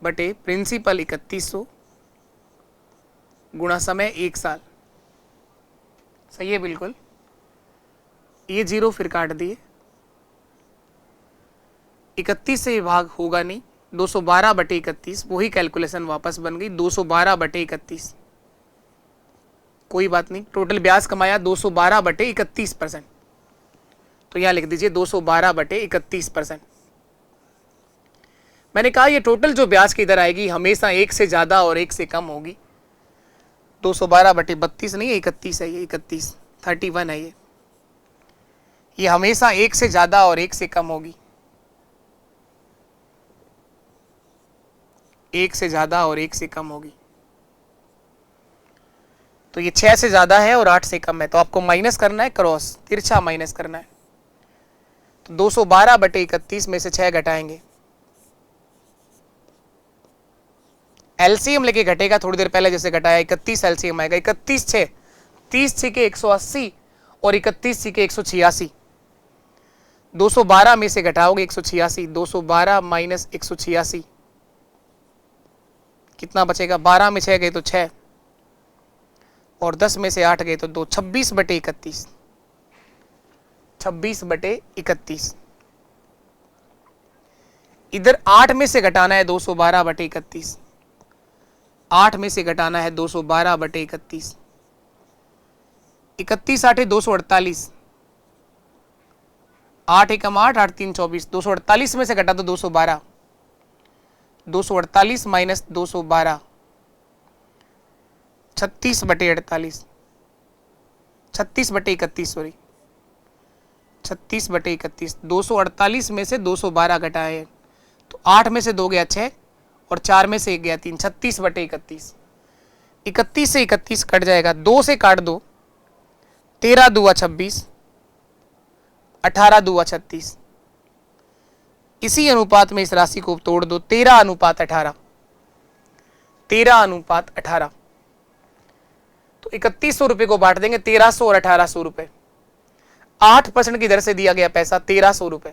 बटे प्रिंसिपल 3100 गुणा समय 1 साल। सही है बिल्कुल। ये जीरो फिर काट दिए, 31 से भाग होगा नहीं, 212 बटे 31, वही कैलकुलेशन वापस बन गई 212 बटे 31। कोई बात नहीं, टोटल ब्याज कमाया 212 बटे 31%, तो यहां लिख दीजिए 212 बटे 31%। मैंने कहा ये टोटल जो ब्याज की दर आएगी हमेशा एक से ज्यादा और एक से कम होगी। 212 बटे 32 नहीं है, 31 है, ये 31 31 है। ये हमेशा एक से ज्यादा और एक से कम होगी, एक से ज्यादा और एक से कम होगी। तो ये 6 से ज्यादा है और 8 से कम है, तो आपको माइनस करना है, क्रॉस तिरछा माइनस करना है। तो 212 बटे 31 में से 6 घटाएंगे, एलसीएम लेके घटेगा, थोड़ी देर पहले जैसे घटाया 31 एलसीएम आएगा, 31 6 30 6 के 180 और 31 6 के 186। 212 में से घटाओगे 186, 212 माइनस 186 कितना बचेगा, 12 में 6 गए तो 6 और 10 में से 8 गए तो 2, 26 बटे 31, 26 बटे 31। इधर 8 में से घटाना है 212 बटे 31, 8 में से घटाना है 212 बटे 31, 31 8 248, 8 एकम 8, 8 3 24, 248 में से घटा तो 212, 248 माइनस 212, 36 बटे 48, 36 बटे 31 सॉरी 36 बटे 31, 248 में से 212 घटाए तो 8 में से 2 गया 6 और 4 में से 1 गया 3, 36 बटे 31। 31 से 31 कट जाएगा, 2 से काट दो, 13 दूआ 26, 18 दूआ 36। इसी अनुपात में इस राशि को तोड़ दो, 13 अनुपात 18, 13 अनुपात 18। तो 3100 रुपए को बांट देंगे 1300 और 1800 रुपए। 8% की दर से दिया गया पैसा 1300 रुपए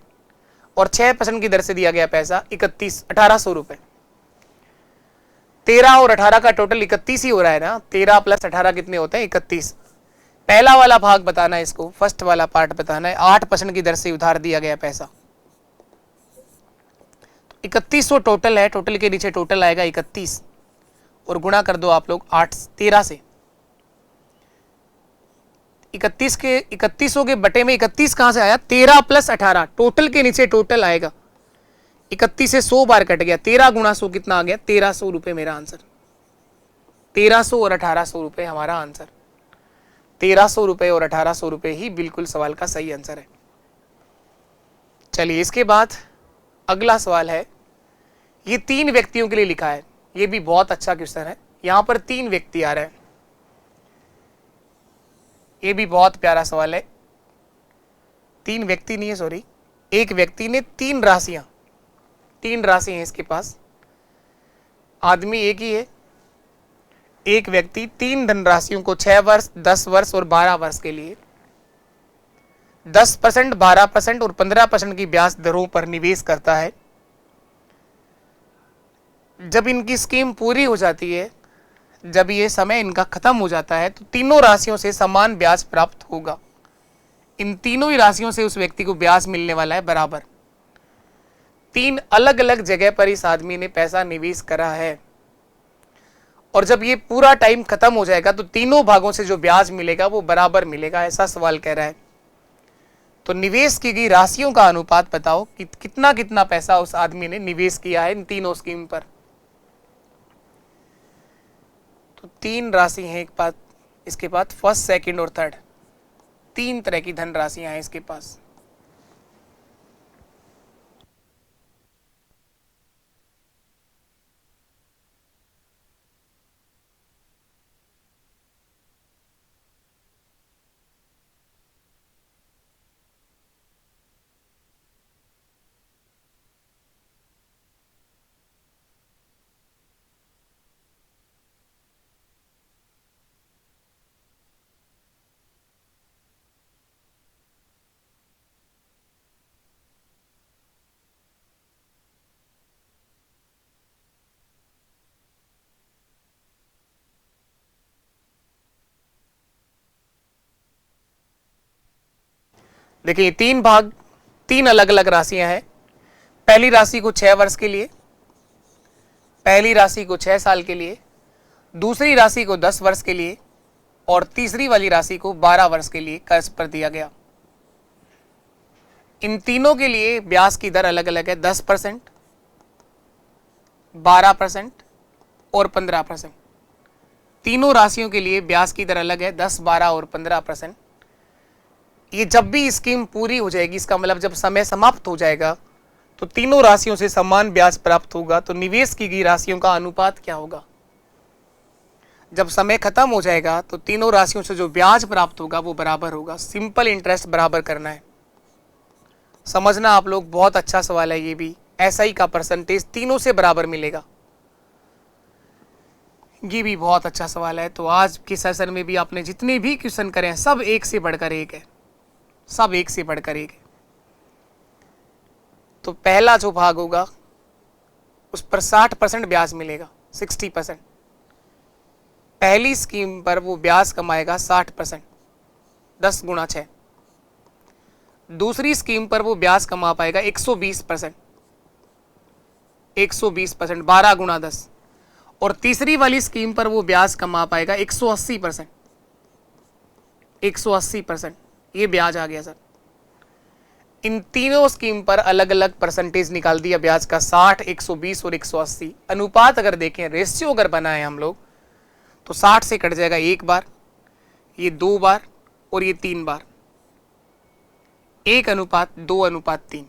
और 6% की दर से दिया गया पैसा 1800 रुपए। 13 और 18 का टोटल 31 ही हो रहा है ना, 13 प्लस 18 कितने होते हैं, 31। पहला वाला भाग बताना है इसको, फर्स्ट वाला पार्ट बताना है। 8% की दर से उधार दिया गया पैसा, 3100 टोटल है, टोटल के नीचे टोटल आएगा 31 और गुणा कर दो आप लोग 13 से। 31 के 3100 के बटे में 31 कहां से आया, 13 प्लस 18, टोटल के नीचे टोटल आएगा। 31 से 100 बार कट गया, 13 गुणा 100 कितना आ गया, 1300 रुपए मेरा आंसर। 1300 और 1800 रुपए हमारा आंसर। 1300 रुपए और 1800 रुपए ही बिल्कुल सवाल का सही आंसर है। चलिए इसके बाद अगला सवाल है, ये 3 व्यक्तियों के लिए लिखा है, ये भी बहुत अच्छा क्वेश्चन है। यहां पर 3 व्यक्ति आ रहे हैं, ये भी बहुत प्यारा सवाल है। 3 व्यक्ति नहीं है, सॉरी, एक व्यक्ति ने 3 राशियां, 3 राशि हैं इसके पास, आदमी एक ही है। एक व्यक्ति 3 धनराशियों को 6 वर्ष, 10 वर्ष और 12 वर्ष के लिए 10%, 12% और 15% की ब्याज दरों पर निवेश करता है। जब इनकी स्कीम पूरी हो जाती है, जब ये समय इनका खत्म हो जाता है, तो तीनों राशियों से समान ब्याज प्राप्त होगा। इन तीनों ही राशियों से उस व्यक्ति को ब्याज मिलने वाला है बराबर। 3 अलग अलग जगह पर इस आदमी ने पैसा निवेश करा है और जब ये पूरा टाइम खत्म हो जाएगा तो तीनों भागों से जो ब्याज मिलेगा वो बराबर मिलेगा, ऐसा सवाल कह रहा है। तो निवेश की गई राशियों का अनुपात बताओ कि कितना कितना पैसा उस आदमी ने निवेश किया है इन तीनों स्कीम पर। तो 3 राशि हैं एक पास, इसके बाद फर्स्ट, सेकंड और थर्ड, 3 तरह की धन राशियां हैं इसके पास। देखिए तीन भाग, तीन अलग अलग राशियां हैं। पहली राशि को 6 वर्ष के लिए, पहली राशि को 6 साल के लिए, दूसरी राशि को 10 वर्ष के लिए और तीसरी वाली राशि को 12 वर्ष के लिए कर्ज पर दिया गया। इन तीनों के लिए ब्याज की दर अलग अलग है, 10%, 12% और 15%। तीनों राशियों के लिए ब्याज की दर अलग है, 10, 12 और 15%। ये जब भी स्कीम पूरी हो जाएगी, इसका मतलब जब समय समाप्त हो जाएगा तो तीनों राशियों से समान ब्याज प्राप्त होगा। तो निवेश की गई राशियों का अनुपात क्या होगा? जब समय खत्म हो जाएगा तो तीनों राशियों से जो ब्याज प्राप्त होगा वो बराबर होगा। सिंपल इंटरेस्ट बराबर करना है, समझना आप लोग। बहुत अच्छा सवाल है ये भी। एसआई का परसेंटेज तीनों से बराबर मिलेगा, ये भी बहुत अच्छा सवाल है। तो आज के सेशन में भी आपने जितने भी क्वेश्चन करे हैं सब एक से बढ़कर एक है, सब एक से बढ़कर एक है। तो पहला जो भाग होगा उस पर 60% ब्याज मिलेगा, 60%। पहली स्कीम पर वो ब्याज कमाएगा 60%, 10 गुणा 6। दूसरी स्कीम पर वो ब्याज कमा पाएगा 120%, 120%, 12 गुणा 10। और तीसरी वाली स्कीम पर वो ब्याज कमा पाएगा 180%, 180%। ये ब्याज आ गया सर। इन तीनों स्कीम पर अलग अलग परसेंटेज निकाल दिया ब्याज का, 60, 120 और 180। अनुपात अगर देखें, रेशियो अगर बनाए हम लोग, तो 60 से कट जाएगा 1 बार, ये 2 बार और ये 3 बार। 1:2:3।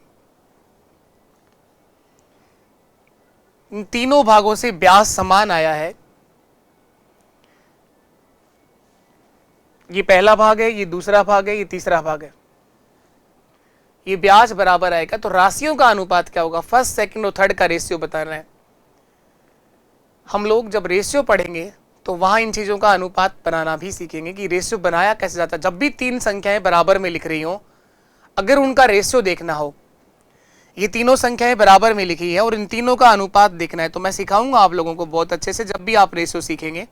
इन तीनों भागों से ब्याज समान आया है। ये पहला भाग है, ये दूसरा भाग है, ये तीसरा भाग है। ये ब्याज बराबर आएगा। तो राशियों का अनुपात क्या होगा? फर्स्ट, सेकंड और थर्ड का रेशियो बताना है। हम लोग जब रेशियो पढ़ेंगे तो वहां इन चीजों का अनुपात बनाना भी सीखेंगे कि रेशियो बनाया कैसे जाता है। जब भी तीन संख्याएं बराबर में लिख रही हो, अगर उनका रेशियो देखना हो, ये तीनों संख्याएं बराबर में लिखी है और इन तीनों का अनुपात देखना है, तो मैं सिखाऊंगा आप लोगों को बहुत अच्छे से। जब भी आप रेशियो सीखेंगे,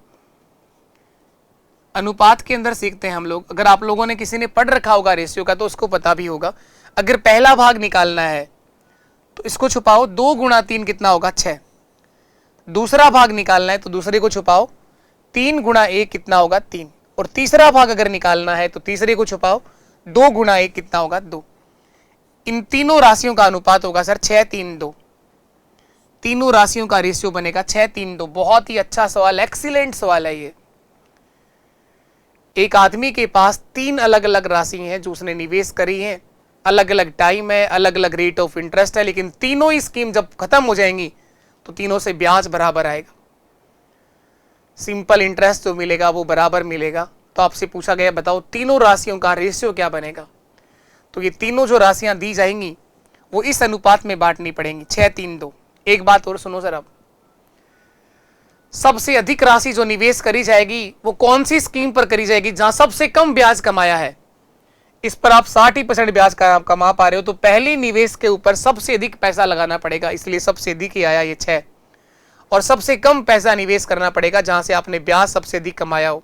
अनुपात के अंदर सीखते हैं हम लोग। अगर आप लोगों ने किसी ने पढ़ रखा होगा रेशियो का तो उसको पता भी होगा। अगर पहला भाग निकालना है तो इसको छुपाओ, 2 गुणा 3 कितना होगा? 6। दूसरा भाग निकालना है तो दूसरे को छुपाओ, 3 गुणा 1 कितना होगा? 3। और तीसरा भाग अगर निकालना है तो तीसरे को छुपाओ, 2 गुणा 1 कितना होगा? 2। इन तीनों राशियों का अनुपात होगा सर 6, 3, 2। तीनों राशियों का रेशियो बनेगा 6, 3, 2। बहुत ही अच्छा सवाल, एक्सीलेंट सवाल है ये। एक आदमी के पास 3 अलग अलग राशि हैं जो उसने निवेश करी है, अलग अलग टाइम है, अलग अलग रेट ऑफ इंटरेस्ट है, लेकिन तीनों ही स्कीम जब खत्म हो जाएंगी तो तीनों से ब्याज बराबर आएगा। सिंपल इंटरेस्ट जो मिलेगा वो बराबर मिलेगा। तो आपसे पूछा गया बताओ तीनों राशियों का रेशियो क्या बनेगा? तो ये तीनों जो राशियां दी जाएंगी वो इस अनुपात में बांटनी पड़ेंगी, 6, 3, 2। एक बात और सुनो सर, अब सबसे अधिक राशि जो निवेश करी जाएगी वो कौन सी स्कीम पर करी जाएगी जहां सबसे कम ब्याज कमाया है? इस पर आप 60% ब्याज कमा पा रहे हो, तो पहले निवेश के ऊपर सबसे अधिक पैसा लगाना पड़ेगा, इसलिए सबसे अधिक ही आया ये 6। और सबसे कम पैसा निवेश करना पड़ेगा जहां से आपने ब्याज सबसे अधिक कमाया हो।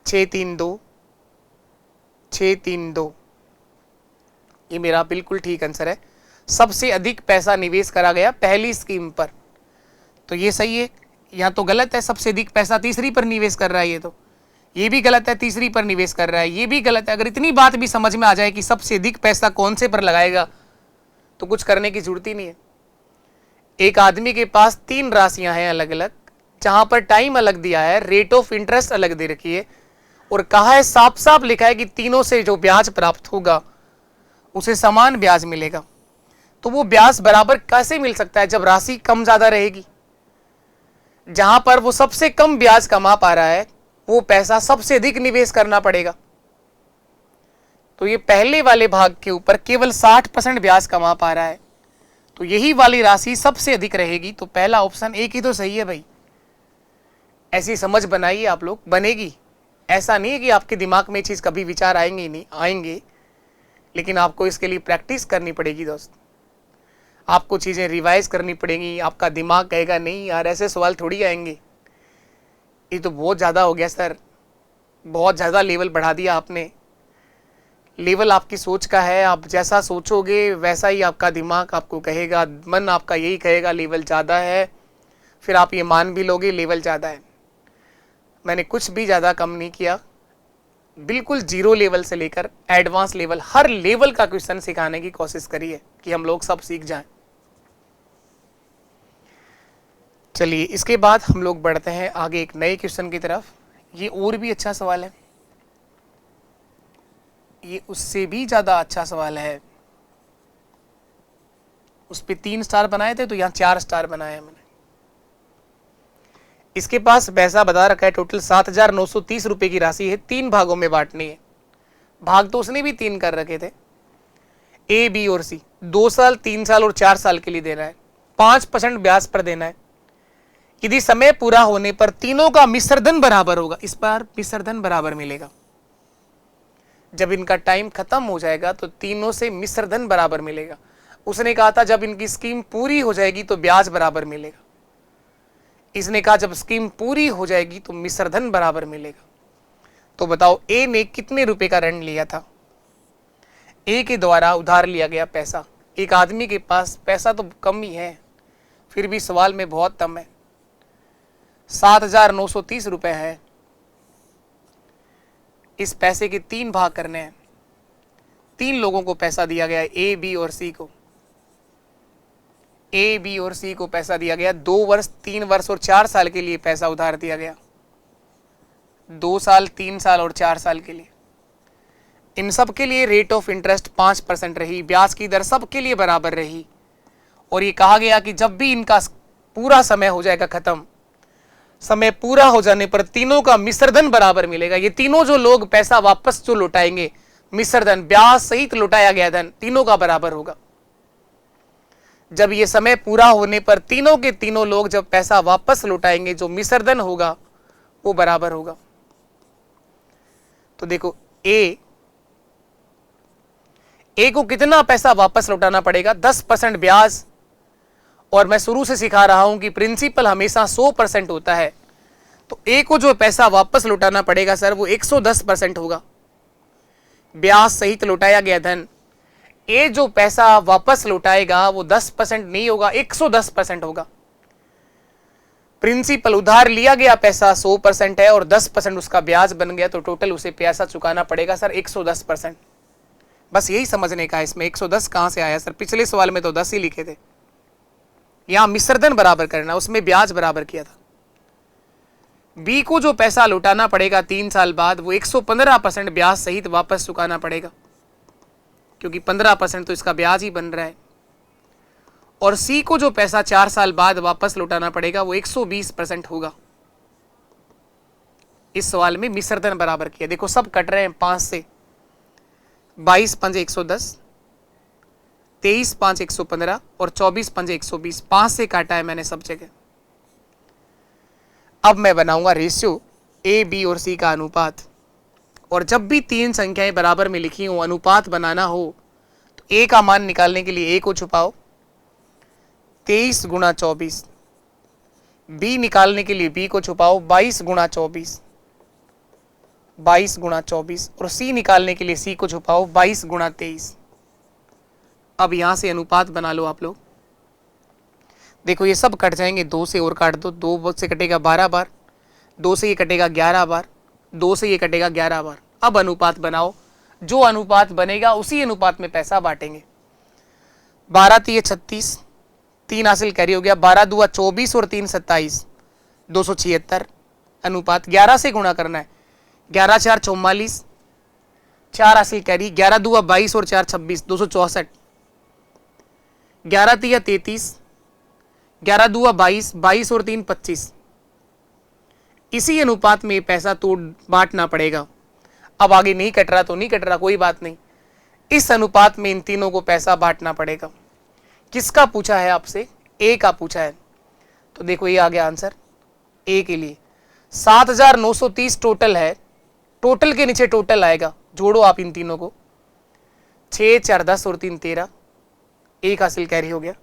6, 3, 2, 6, 3, 2, ये मेरा बिल्कुल ठीक आंसर है। सबसे अधिक पैसा निवेश करा गया पहली स्कीम पर, तो ये सही है। यहाँ तो गलत है, सबसे अधिक पैसा तीसरी पर निवेश कर रहा है, ये भी गलत है, तीसरी पर निवेश कर रहा है, ये भी गलत है। अगर इतनी बात भी समझ में आ जाए कि सबसे अधिक पैसा कौन से पर लगाएगा तो कुछ करने की जरूरत ही नहीं है। एक आदमी के पास 3 राशियां हैं अलग अलग, जहां पर टाइम अलग दिया है, रेट ऑफ इंटरेस्ट अलग दे रखी है और कहा है, साफ साफ लिखा है कि तीनों से जो ब्याज प्राप्त होगा उसे समान ब्याज मिलेगा। तो वो ब्याज बराबर कैसे मिल सकता है जब राशि कम ज्यादा रहेगी? जहां पर वो सबसे कम ब्याज कमा पा रहा है वो पैसा सबसे अधिक निवेश करना पड़ेगा। तो ये पहले वाले भाग के ऊपर केवल 60% ब्याज कमा पा रहा है, तो यही वाली राशि सबसे अधिक रहेगी। तो पहला ऑप्शन एक ही तो सही है भाई। ऐसी समझ बनाइए आप लोग, बनेगी। ऐसा नहीं है कि आपके दिमाग में चीज कभी विचार आएंगे ही नहीं, आएंगे, लेकिन आपको इसके लिए प्रैक्टिस करनी पड़ेगी दोस्त। आपको चीजें रिवाइज करनी पड़ेंगी। आपका दिमाग कहेगा नहीं यार ऐसे सवाल थोड़ी आएंगे, ये तो बहुत ज़्यादा हो गया सर, बहुत ज़्यादा लेवल बढ़ा दिया आपने। लेवल आपकी सोच का है, आप जैसा सोचोगे वैसा ही आपका दिमाग आपको कहेगा, मन आपका यही कहेगा लेवल ज़्यादा है, फिर आप ये मान भी लोगे लेवल ज़्यादा है। मैंने कुछ भी ज़्यादा कम नहीं किया, बिल्कुल जीरो लेवल से लेकर एडवांस लेवल, हर लेवल का क्वेश्चन सिखाने की कोशिश करी है कि हम लोग सब सीख जाएं। चलिए इसके बाद हम लोग बढ़ते हैं आगे एक नए क्वेश्चन की तरफ। ये और भी अच्छा सवाल है, ये उससे भी ज़्यादा अच्छा सवाल है। उस पे 3 स्टार बनाए थे तो यहाँ 4 स्टार बनाए हैं मैंने। इसके पास पैसा बता रखा है टोटल 7,930 रुपए की राशि है, 3 भागों में बांटनी है। भाग तो उसने भी 3 कर रखे थे, ए बी और सी, 2 साल 3 साल और 4 साल के लिए देना है, 5% ब्याज पर देना है। यदि समय पूरा होने पर तीनों का मिश्रधन बराबर होगा, इस बार मिश्रधन बराबर मिलेगा। जब इनका टाइम खत्म हो जाएगा तो तीनों से मिश्रधन बराबर मिलेगा। उसने कहा था जब इनकी स्कीम पूरी हो जाएगी तो ब्याज बराबर मिलेगा, इसने कहा जब स्कीम पूरी हो जाएगी तो मिश्रधन बराबर मिलेगा। तो बताओ ए ने कितने रुपए का ऋण लिया था? ए के द्वारा उधार लिया गया पैसा, एक आदमी के पास पैसा तो कम ही है फिर भी सवाल में बहुत कम है, 7,930 रुपए है। इस पैसे के 3 भाग करने हैं, 3 लोगों को पैसा दिया गया है, ए बी और सी को। ए बी और सी को पैसा दिया गया, 2 वर्ष 3 वर्ष और 4 साल के लिए पैसा उधार दिया गया, 2 साल 3 साल और 4 साल के लिए। इन सब के लिए रेट ऑफ इंटरेस्ट 5% रही, ब्याज की दर सबके लिए बराबर रही। और ये कहा गया कि जब भी इनका पूरा समय हो जाएगा खत्म, समय पूरा हो जाने पर तीनों का मिश्रधन बराबर मिलेगा। ये तीनों जो लोग पैसा वापस जो लौटाएंगे, मिश्रधन ब्याज सहित लौटाया गया धन तीनों का बराबर होगा। जब ये समय पूरा होने पर तीनों के तीनों लोग जब पैसा वापस लौटाएंगे, जो मिश्रधन होगा वो बराबर होगा। तो देखो ए को कितना पैसा वापस लौटाना पड़ेगा? 10% ब्याज। और मैं शुरू से सिखा रहा हूं कि प्रिंसिपल हमेशा 100% होता है, तो ए को जो पैसा वापस लौटाना पड़ेगा सर वो 110% होगा, ब्याज सहित लौटाया गया धन। ए जो पैसा वापस लौटाएगा वो 10% नहीं होगा, 110% होगा। प्रिंसिपल उधार लिया गया पैसा 100% है और 10% उसका ब्याज बन गया, तो टोटल उसे पैसा चुकाना पड़ेगा सर 110%। बस यही समझने का है इसमें। 110 कहां से आया सर? पिछले सवाल में तो 10 ही लिखे थे, यहां मिश्रधन बराबर करना, उसमें ब्याज बराबर किया था। बी को जो पैसा लौटाना पड़ेगा 3 साल बाद वो 115% ब्याज सहित वापस चुकाना पड़ेगा, क्योंकि 15% तो इसका ब्याज ही बन रहा है। और सी को जो पैसा 4 साल बाद वापस लौटाना पड़ेगा वो 120% होगा। इस सवाल में मिश्रधन बराबर किया। देखो सब कट रहे हैं 5 से, 22 पंजे 110, 23 5 115 और 24 पंजे 120, 5 से काटा है मैंने सब जगह। अब मैं बनाऊंगा रेशियो ए बी और सी का अनुपात, और जब भी 3 संख्याएं बराबर में लिखी हो, अनुपात बनाना हो, तो ए का मान निकालने के लिए ए को छुपाओ, 23 गुणा 24, बी निकालने के लिए बी को छुपाओ, 22 गुणा 24, 22 गुणा 24, और सी निकालने के लिए सी को छुपाओ, 22 गुणा 23। अब यहां से अनुपात बना लो आप लोग। देखो ये सब कट जाएंगे, 2 से और काट दो, 2 से कटेगा 12 बार, 2 से ये कटेगा 11 बार, 2 से ये कटेगा 11 बार। अब अनुपात बनाओ, जो अनुपात बनेगा उसी अनुपात में पैसा बांटेंगे। 12 3 36, 3 हासिल कैरी हो गया, 12 दूआ 24 और 3 27, 276 अनुपात। 11 से गुणा करना है, 11 4 44, 4 हासिल कैरी, 11 दूआ 22 और 4 26, 264, 11 3 33, 11 दूआ 22, 22 और 3 25। इसी अनुपात में पैसा तो बांटना पड़ेगा। अब आगे नहीं कट रहा तो नहीं कट रहा, कोई बात नहीं, इस अनुपात में इन तीनों को पैसा बांटना पड़ेगा। किसका पूछा है आपसे? ए का पूछा है। तो देखो ये आ गया आंसर ए के लिए। 7,930 टोटल है, टोटल के नीचे टोटल आएगा, जोड़ो आप इन तीनों को, 6 4 10 और 3 13, एक हासिल कैरी हो गया,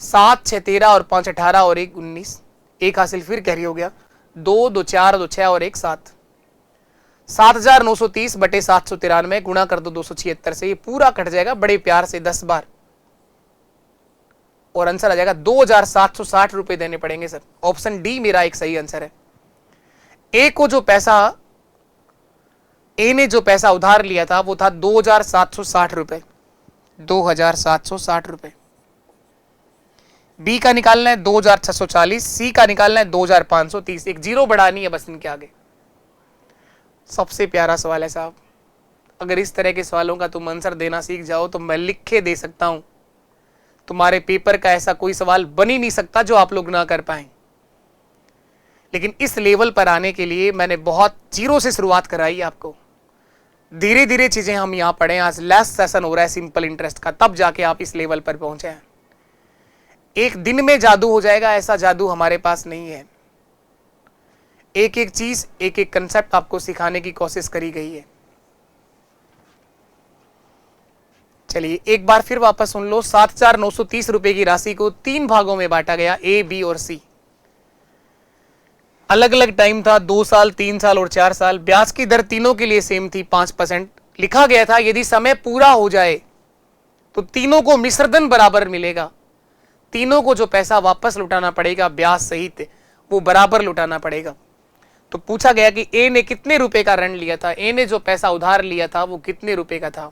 7 6 13 और 5 18 और 1 19, एक हासिल फिर कैरी हो गया, 2 2 4 2 6 और 1 7, 7,930 बटे 793 गुणा कर दो 276 से, ये पूरा कट जाएगा बड़े प्यार से 10 बार और आंसर आ जाएगा 2,760 रुपए देने पड़ेंगे सर। ऑप्शन डी मेरा एक सही आंसर है। ए ने जो पैसा उधार लिया था वो था 2,760 रुपए, 2,760 रुपए। बी का निकालना है 2,640, सी का निकालना है 2,530। एक जीरो बढ़ानी है बस इनके आगे। सबसे प्यारा सवाल है साहब, अगर इस तरह के सवालों का तुम आंसर देना सीख जाओ तो मैं लिख के दे सकता हूं, तुम्हारे पेपर का ऐसा कोई सवाल बन ही नहीं सकता जो आप लोग ना कर पाए। लेकिन इस लेवल पर आने के लिए मैंने बहुत जीरो से शुरुआत कराई आपको। धीरे धीरे चीजें हम यहां पढ़े। आज लास्ट सेशन हो रहा है सिंपल इंटरेस्ट का, तब जाके आप इस लेवल पर पहुंचे हैं। एक दिन में जादू हो जाएगा ऐसा जादू हमारे पास नहीं है। एक एक चीज, एक एक कंसेप्ट आपको सिखाने की कोशिश करी गई है। चलिए एक बार फिर वापस सुन लो। 7,930 रुपए की राशि को 3 भागों में बांटा गया, ए, बी और सी। अलग अलग टाइम था, 2 साल, 3 साल और 4 साल। ब्याज की दर तीनों के लिए सेम थी, 5%। लिखा गया था यदि समय पूरा हो जाए तो तीनों को मिश्रधन बराबर मिलेगा। तीनों को जो पैसा वापस लौटाना पड़ेगा ब्याज सहित, वो बराबर लौटाना पड़ेगा। तो पूछा गया कि ए ने कितने रुपए का ऋण लिया था, ए ने जो पैसा उधार लिया था वो कितने रुपए का था।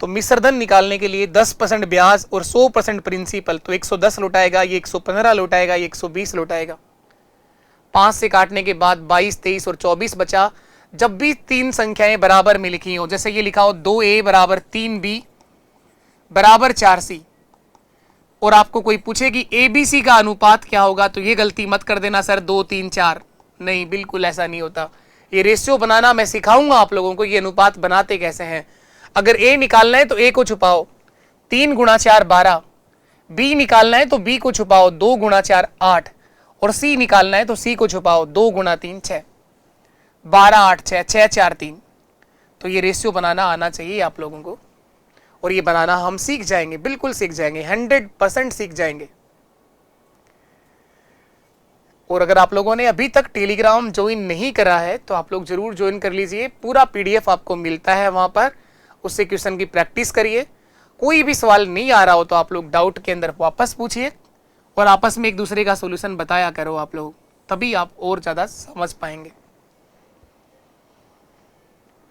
तो मिश्रधन निकालने के लिए 10% ब्याज और 100% प्रिंसिपल, तो 110 लौटाएगा, ये 115 लौटाएगा, ये 120 लौटाएगा। 5 से काटने के बाद 22, 23 और 24 बचा। जब भी 3 संख्याएं बराबर में लिखी हो, जैसे ये लिखा हो 2A बराबर 3B बराबर 4C, और आपको कोई पूछे कि ABC का अनुपात क्या होगा, तो ये गलती मत कर देना सर 2, 3, 4। नहीं, बिल्कुल ऐसा नहीं होता। ये रेशियो बनाना मैं सिखाऊंगा आप लोगों को, ये अनुपात बनाते कैसे हैं। अगर A निकालना है तो A को छुपाओ, 3 गुणा 4 12। B निकालना है तो B को छुपाओ, 2 गुणा 4 8। और C निकालना है तो C को छुपाओ, 2 गुणा 3 6। 12 8 6 6 4 3। तो ये रेशियो बनाना आना चाहिए आप लोगों को, और ये बनाना हम सीख जाएंगे, बिल्कुल सीख जाएंगे, 100% सीख जाएंगे। और अगर आप लोगों ने अभी तक टेलीग्राम ज्वाइन नहीं करा है तो आप लोग जरूर ज्वाइन कर लीजिए। पूरा PDF आपको मिलता है वहां पर, उससे क्वेश्चन की प्रैक्टिस करिए। कोई भी सवाल नहीं आ रहा हो तो आप लोग डाउट के अंदर वापस पूछिए और आपस में एक दूसरे का सॉल्यूशन बताया करो आप लोग, तभी आप और ज्यादा समझ पाएंगे।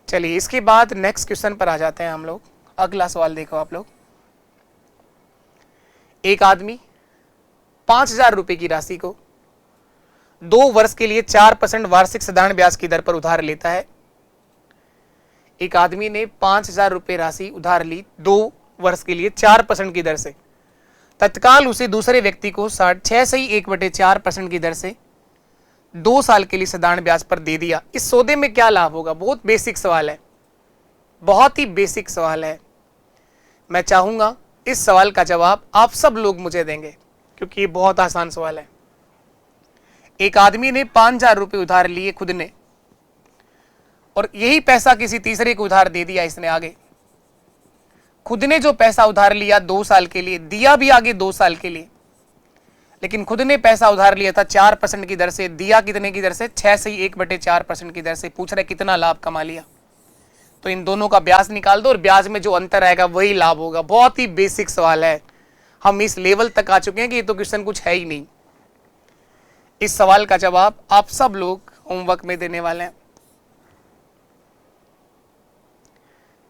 चलिए इसके बाद नेक्स्ट क्वेश्चन पर आ जाते हैं हम लोग। अगला सवाल देखो आप लोग। एक आदमी 5,000 रुपए की राशि को 2 वर्ष के लिए 4% वार्षिक साधारण ब्याज की दर पर उधार लेता है। एक आदमी ने 5,000 रुपए राशि उधार ली 2 वर्ष के लिए 4% की दर से। तत्काल उसे दूसरे व्यक्ति को 6/1/4% की दर से 2 साल के लिए साधारण ब्याज पर दे दिया। इस सौदे में क्या लाभ होगा? बहुत बेसिक सवाल है, बहुत ही बेसिक सवाल है। मैं चाहूंगा इस सवाल का जवाब आप सब लोग मुझे देंगे, क्योंकि ये बहुत आसान सवाल है। एक आदमी ने 5,000 रुपए उधार लिए खुद ने, और यही पैसा किसी तीसरे को उधार दे दिया इसने आगे। खुद ने जो पैसा उधार लिया 2 साल के लिए, दिया भी आगे 2 साल के लिए, लेकिन खुद ने पैसा उधार लिया था 4% की दर से, दिया कितने की दर से? 6/1/4% की दर से। पूछ रहे कितना लाभ कमा लिया। तो इन दोनों का ब्याज निकाल दो और ब्याज में जो अंतर आएगा वही लाभ होगा। बहुत ही बेसिक सवाल है, हम इस लेवल तक आ चुके हैं कि ये तो क्वेश्चन कुछ है ही नहीं। इस सवाल का जवाब आप सब लोग होमवर्क में देने वाले हैं।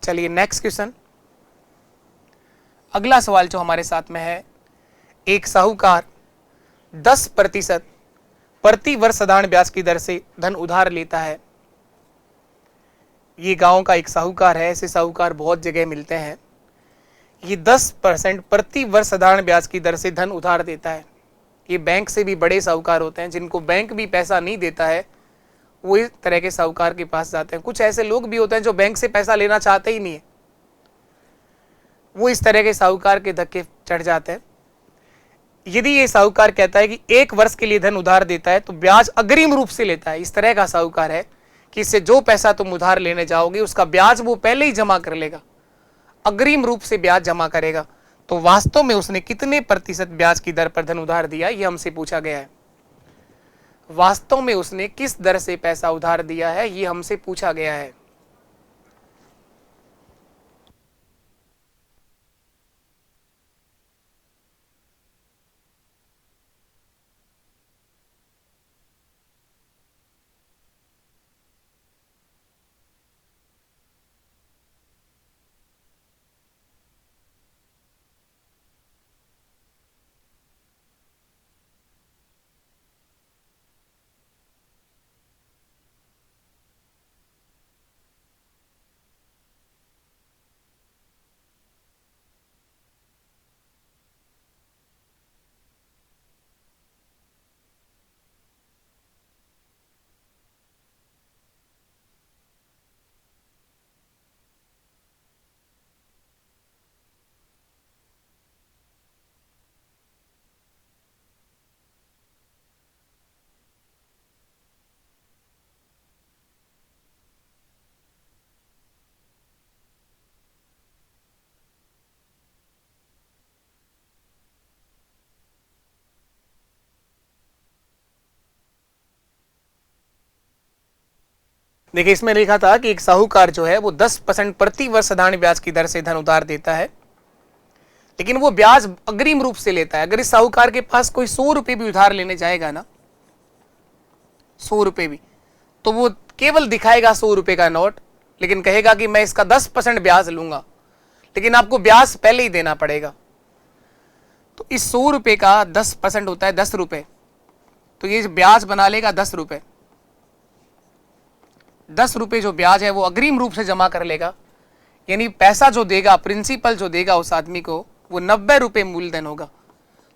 चलिए नेक्स्ट क्वेश्चन। अगला सवाल जो हमारे साथ में है, एक साहूकार 10% प्रति वर्ष साधारण ब्याज की दर से धन उधार लेता है। ये गांव का एक साहूकार है, ऐसे साहूकार बहुत जगह मिलते हैं। ये 10% प्रति वर्ष साधारण ब्याज की दर से धन उधार देता है। ये बैंक से भी बड़े साहूकार होते हैं, जिनको बैंक भी पैसा नहीं देता है, वो इस तरह के साहूकार के पास जाते हैं। कुछ ऐसे लोग भी होते हैं जो बैंक से पैसा लेना चाहते ही नहीं है, वो इस तरह के साहूकार के धक्के चढ़ जाते हैं। यदि ये साहूकार कहता है कि 1 वर्ष के लिए धन उधार देता है तो ब्याज अग्रिम रूप से लेता है, इस तरह का साहूकार है कि इससे जो पैसा तुम उधार लेने जाओगे उसका ब्याज वो पहले ही जमा कर लेगा, अग्रिम रूप से ब्याज जमा करेगा, तो वास्तव में उसने कितने प्रतिशत ब्याज की दर पर धन उधार दिया, ये हमसे पूछा गया है। वास्तव में उसने किस दर से पैसा उधार दिया है, ये हमसे पूछा गया है। देखिए, इसमें लिखा था कि एक साहूकार जो है वो 10% प्रति वर्ष साधारण ब्याज की दर से धन उधार देता है, लेकिन वो ब्याज अग्रिम रूप से लेता है। अगर इस साहूकार के पास कोई 100 रुपए भी उधार लेने जाएगा ना, 100 रुपए भी, तो वो केवल दिखाएगा 100 रुपए का नोट, लेकिन कहेगा कि मैं इसका 10% ब्याज लूंगा, लेकिन आपको ब्याज पहले ही देना पड़ेगा। तो इस 100 रुपए का 10% होता है 10 रुपए, तो ये ब्याज बना लेगा 10 रुपए। 10 रुपए जो ब्याज है वो अग्रिम रूप से जमा कर लेगा, यानी पैसा जो देगा, प्रिंसिपल जो देगा उस आदमी को, वो 90 रुपए मूलधन होगा।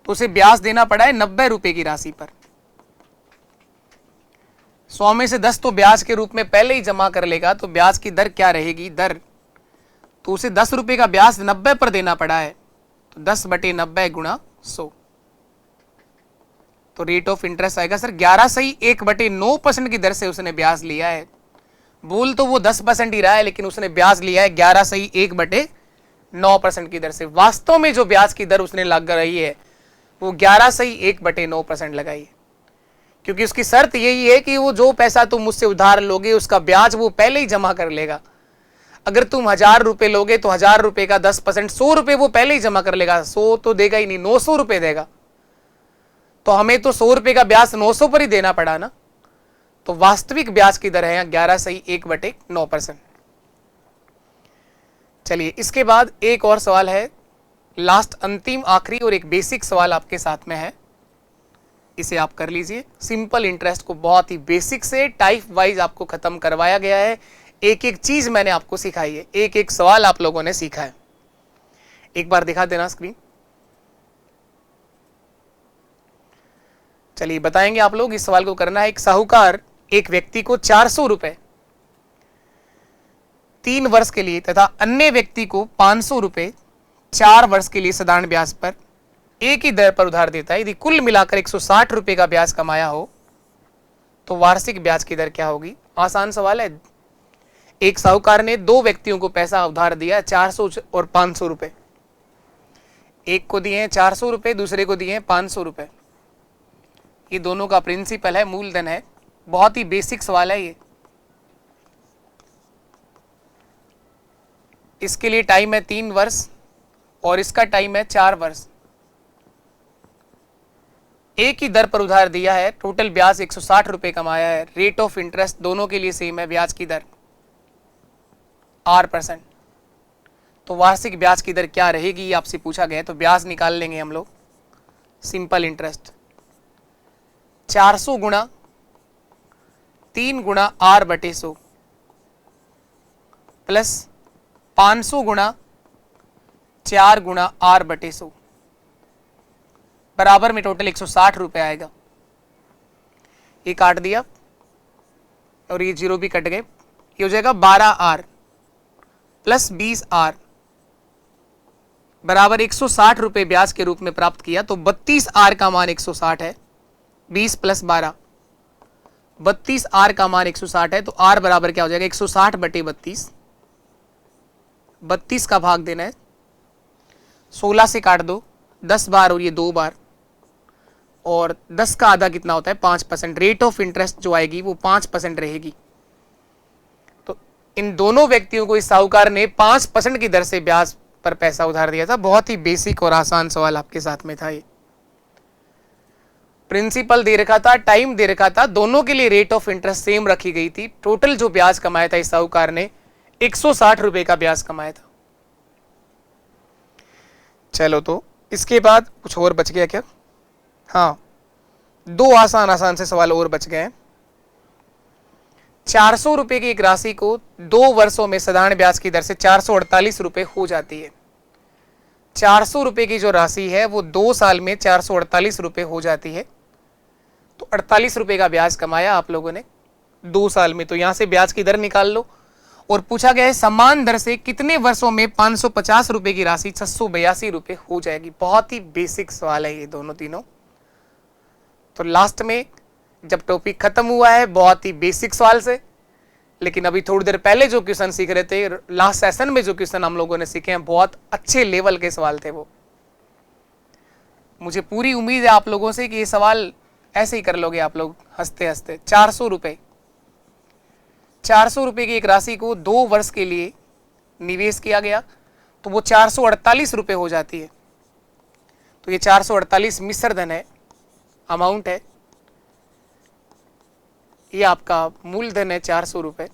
तो उसे ब्याज देना पड़ा है 90 रुपए की राशि पर। 100 में से 10 तो ब्याज के रूप में पहले ही जमा कर लेगा, तो ब्याज की दर क्या रहेगी, दर, तो उसे 10 रुपए का ब्याज 90 पर देना पड़ा है, तो 10/90 गुणा 100, तो रेट ऑफ इंटरेस्ट आएगा सर 11/1/9% की दर से उसने ब्याज लिया है। बोल तो वो 10% ही रहा है, लेकिन उसने ब्याज लिया है 11/1/9% की दर से। वास्तव में जो ब्याज की दर उसने लगा रही है वो 11/1/9% लगाई है, क्योंकि उसकी शर्त यही है कि वो जो पैसा तुम मुझसे उधार लोगे उसका ब्याज वो पहले ही जमा कर लेगा। अगर तुम 1000 रुपए लोगे तो 1000 रुपए का 10%, 100 रुपए वो पहले ही जमा कर लेगा। 100 तो देगा ही नहीं, 900 रुपए देगा, तो हमें तो 100 रुपए का ब्याज 900 पर ही देना पड़ा ना। तो वास्तविक ब्याज की दर है 11/1/9%। चलिए, इसके बाद एक और सवाल है, लास्ट, अंतिम, आखिरी और एक बेसिक सवाल आपके साथ में है, इसे आप कर लीजिए। सिंपल इंटरेस्ट को बहुत ही बेसिक से टाइप वाइज आपको खत्म करवाया गया है। एक एक चीज मैंने आपको सिखाई है, एक एक सवाल आप लोगों ने सीखा है। एक बार दिखा देना स्क्रीन। चलिए बताएंगे आप लोग, इस सवाल को करना है। एक साहूकार एक व्यक्ति को 400 रुपए 3 वर्ष के लिए तथा अन्य व्यक्ति को 500 रुपए 4 वर्ष के लिए साधारण ब्याज पर एक ही दर पर उधार देता है। यदि कुल मिलाकर 160 रुपए का ब्याज कमाया हो तो वार्षिक ब्याज की दर क्या होगी। आसान सवाल है। एक साहूकार ने 2 व्यक्तियों को पैसा उधार दिया, 400 और 500 रुपए। एक को दिए हैं 400 रुपए, दूसरे को दिए हैं 500 रुपए। ये दोनों का प्रिंसिपल है, मूलधन है। बहुत ही बेसिक सवाल है ये। इसके लिए टाइम है 3 वर्ष और इसका टाइम है 4 वर्ष। एक ही दर पर उधार दिया है, टोटल ब्याज 160 रुपए कमाया है। रेट ऑफ इंटरेस्ट दोनों के लिए सेम है, ब्याज की दर 8%। तो वार्षिक ब्याज की दर क्या रहेगी ये आपसे पूछा गया है। तो ब्याज निकाल लेंगे हम लोग। सिंपल इंटरेस्ट 400 गुणा 3 गुणा R/100 प्लस 500 गुणा 4 गुणा R/100 बराबर में टोटल 160 रुपए आएगा। ये काट दिया और ये 0 भी कट गए। ये हो जाएगा 12R प्लस 20R बराबर 160 रुपए ब्याज के रूप में प्राप्त किया। तो 32R का मान 160 है, 20 प्लस 12, 32R का मान 160 है। तो R बराबर क्या हो जाएगा 160/32। 32 का भाग देना है, 16 से काट दो, 10 बार और ये 2 बार, और 10 का आधा कितना होता है 5%। रेट ऑफ इंटरेस्ट जो आएगी वो 5% रहेगी। तो इन दोनों व्यक्तियों को इस साहूकार ने 5% की दर से ब्याज पर पैसा उधार दिया था। बहुत ही बेसिक और आसान सवाल आपके साथ में था। ये प्रिंसिपल दे रखा था, टाइम दे रखा था, दोनों के लिए रेट ऑफ इंटरेस्ट सेम रखी गई थी। टोटल जो ब्याज कमाया था इस साहूकार ने 160 रुपए का ब्याज कमाया था। चलो तो इसके बाद कुछ और बच गया क्या? हाँ, दो आसान आसान से सवाल और बच गए हैं। 400 रुपए की एक राशि को 2 वर्षों में साधारण ब्याज की दर से 448 रुपए हो जाती है। 400 रुपए की जो राशि है वो 2 साल में 448 रुपए हो जाती है। तो 48 रुपए का ब्याज कमाया आप लोगों ने 2 साल में। तो यहां से ब्याज की दर निकाल लो। और पूछा गया है समान दर से कितने वर्षों में 550 रुपए की राशि 682 रुपए हो जाएगी। बहुत ही बेसिक सवाल है ये दोनों तीनों। तो लास्ट में जब टॉपिक खत्म हुआ है बहुत ही बेसिक सवाल से, लेकिन अभी थोड़ी देर पहले जो क्वेश्चन सीख रहे थे, लास्ट सेशन में जो क्वेश्चन हम लोगों ने सीखे हैं बहुत अच्छे लेवल के सवाल थे वो। मुझे पूरी उम्मीद है आप लोगों से कि ये सवाल ऐसे ही कर लोगे आप लोग हंसते हंसते। 400 रुपए, 400 रुपए की एक राशि को 2 वर्ष के लिए निवेश किया गया तो वो 448 रुपए हो जाती है। तो ये 448 मिश्र धन है, अमाउंट है। ये आपका मूलधन है 400 रुपए।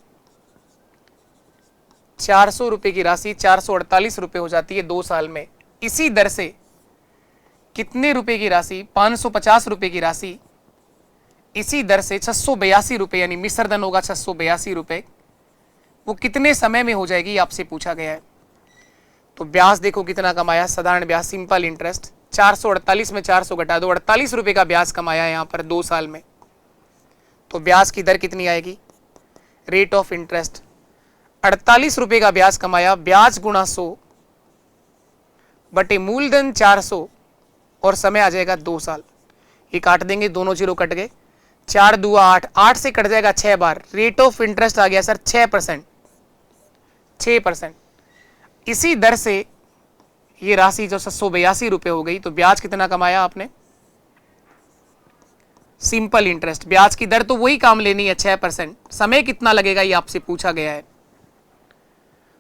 400 रुपए की राशि 448 रुपए हो जाती है 2 साल में। इसी दर से कितने रुपए की राशि 550 रुपए की राशि इसी दर से 682 रुपए यानी मिश्र धन होगा 682 रुपए, वो कितने समय में हो जाएगी आपसे पूछा गया है। तो ब्याज देखो कितना कमाया, साधारण ब्याज सिंपल इंटरेस्ट 448 में 400 घटा दो, 48 रुपए का ब्याज कमाया यहां पर 2 साल में। तो ब्याज की दर कितनी आएगी, रेट ऑफ इंटरेस्ट 48 रुपए का ब्याज कमाया, ब्याज गुणा 100 बटे मूलधन 400 और समय आ जाएगा 2 साल। ये काट देंगे, दोनों जीरो कट गए, 4 दूआ 8, 8 से कट जाएगा 6 बार। रेट ऑफ इंटरेस्ट आ गया सर 6%, 6%। इसी दर से ये राशि जो 782 रुपए हो गई। तो ब्याज कितना कमाया आपने, सिंपल इंटरेस्ट। ब्याज की दर तो वही काम लेनी है 6%। समय कितना लगेगा ये आपसे पूछा गया है,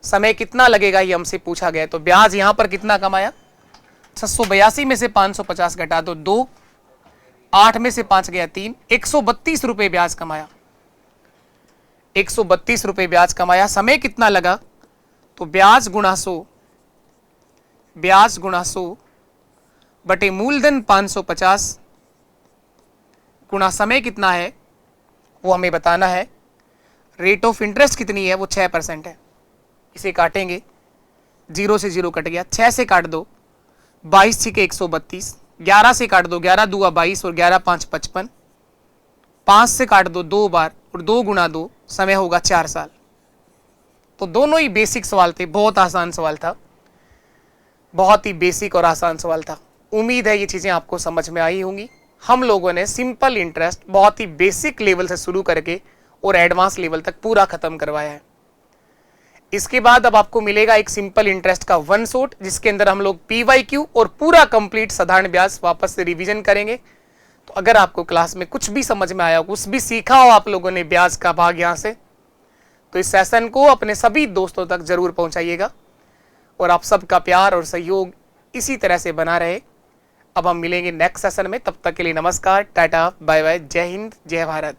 समय कितना लगेगा ये हमसे पूछा गया है। तो ब्याज यहां पर कितना कमाया, 682 में से 550 घटा दो 2, 8 में से 5 गया 3, 132 रुपए ब्याज कमाया, 132 रुपए ब्याज कमाया। समय कितना लगा, तो ब्याज गुणा 100, ब्याज गुणा 100 बटे मूलधन 550 गुणा समय कितना है वो हमें बताना है। रेट ऑफ इंटरेस्ट कितनी है वो 6% है। इसे काटेंगे, 0 से 0 कट गया, 6 से काट दो 22 6 के 132, 11 से काट दो 11 दूआ 22 और 11 5 55, 5 से काट दो 2 बार और 2 गुणा 2, समय होगा 4 साल। तो दोनों ही बेसिक सवाल थे, बहुत आसान सवाल था, बहुत ही बेसिक और आसान सवाल था। उम्मीद है ये चीजें आपको समझ में आई होंगी। हम लोगों ने सिंपल इंटरेस्ट बहुत ही बेसिक लेवल से शुरू करके और एडवांस लेवल तक पूरा खत्म करवाया है। इसके बाद अब आपको मिलेगा एक सिंपल इंटरेस्ट का वन शॉट, जिसके अंदर हम लोग PYQ और पूरा कंप्लीट साधारण ब्याज वापस से रिवीजन करेंगे। तो अगर आपको क्लास में कुछ भी समझ में आया हो, कुछ भी सीखा हो आप लोगों ने ब्याज का भाग यहां से, तो इस सेशन को अपने सभी दोस्तों तक जरूर पहुंचाइएगा और आप सबका प्यार और सहयोग इसी तरह से बना रहे। अब हम मिलेंगे नेक्स्ट सेशन में, तब तक के लिए नमस्कार, टाटा, बाय बाय, जय हिंद, जय भारत।